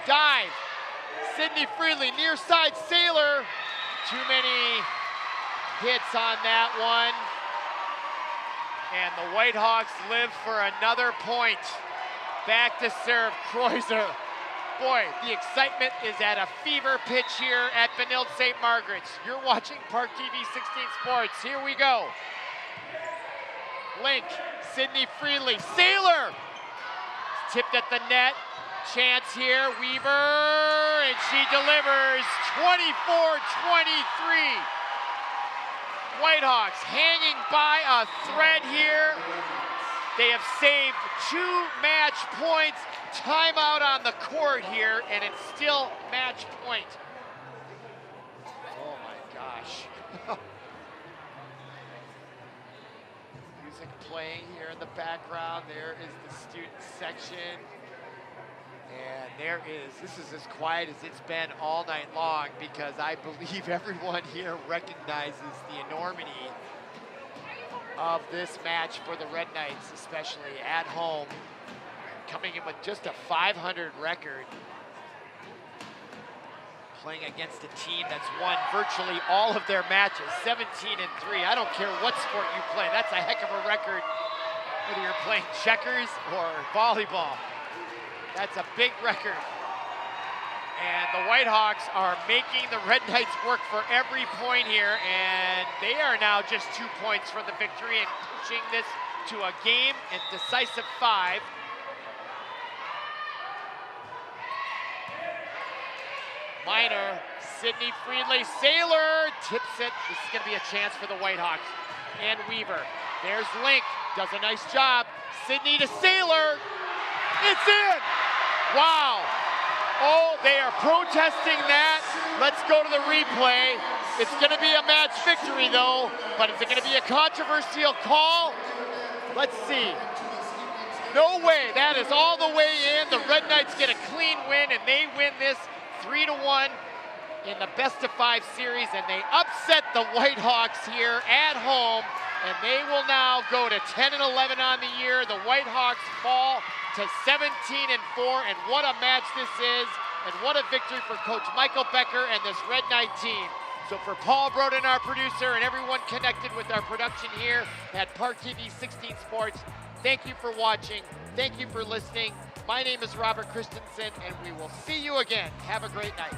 A: Dive. Sydney Friedley, near side Sailor. Too many hits on that one. And the Whitehawks live for another point. Back to serve, Kreuzer. Boy, the excitement is at a fever pitch here at Benilde-St. Margaret's. You're watching ParkTV 16 Sports. Here we go. Link, Sydney Friedley, Sailor! Tipped at the net. Chance here, Weaver, and she delivers 24-23. Whitehawks hanging by a thread here. They have saved 2 match points. Timeout on the court here, and it's still match point. Oh my gosh. Music playing here in the background. There is the student section. And this is as quiet as it's been all night long, because I believe everyone here recognizes the enormity of this match for the Red Knights, especially at home, coming in with just a 500 record, playing against a team that's won virtually all of their matches, 17-3. I don't care what sport you play, that's a heck of a record, whether you're playing checkers or volleyball. That's a big record. And the Whitehawks are making the Red Knights work for every point here, and they are now just 2 points from the victory and pushing this to a game and decisive 5. Minor, Sydney Friedley, Sailor tips it. This is going to be a chance for the Whitehawks. And Weaver. There's Link, does a nice job. Sydney to Sailor. It's in! Wow. Oh, they are protesting that. Let's go to the replay. It's going to be a match victory, though. But is it going to be a controversial call? Let's see. No way. That is all the way in. The Red Knights get a clean win, and they win this 3-1 in the best-of-5 series, and they upset the Whitehawks here at home, and they will now go to 10-11 on the year. The Whitehawks fall to 17-4, and what a match this is, and what a victory for Coach Michael Becker and this Red Knight team. So for Paul Broden, our producer, and everyone connected with our production here at ParkTV 16 Sports, thank you for watching. Thank you for listening. My name is Robert Christensen, and we will see you again. Have a great night.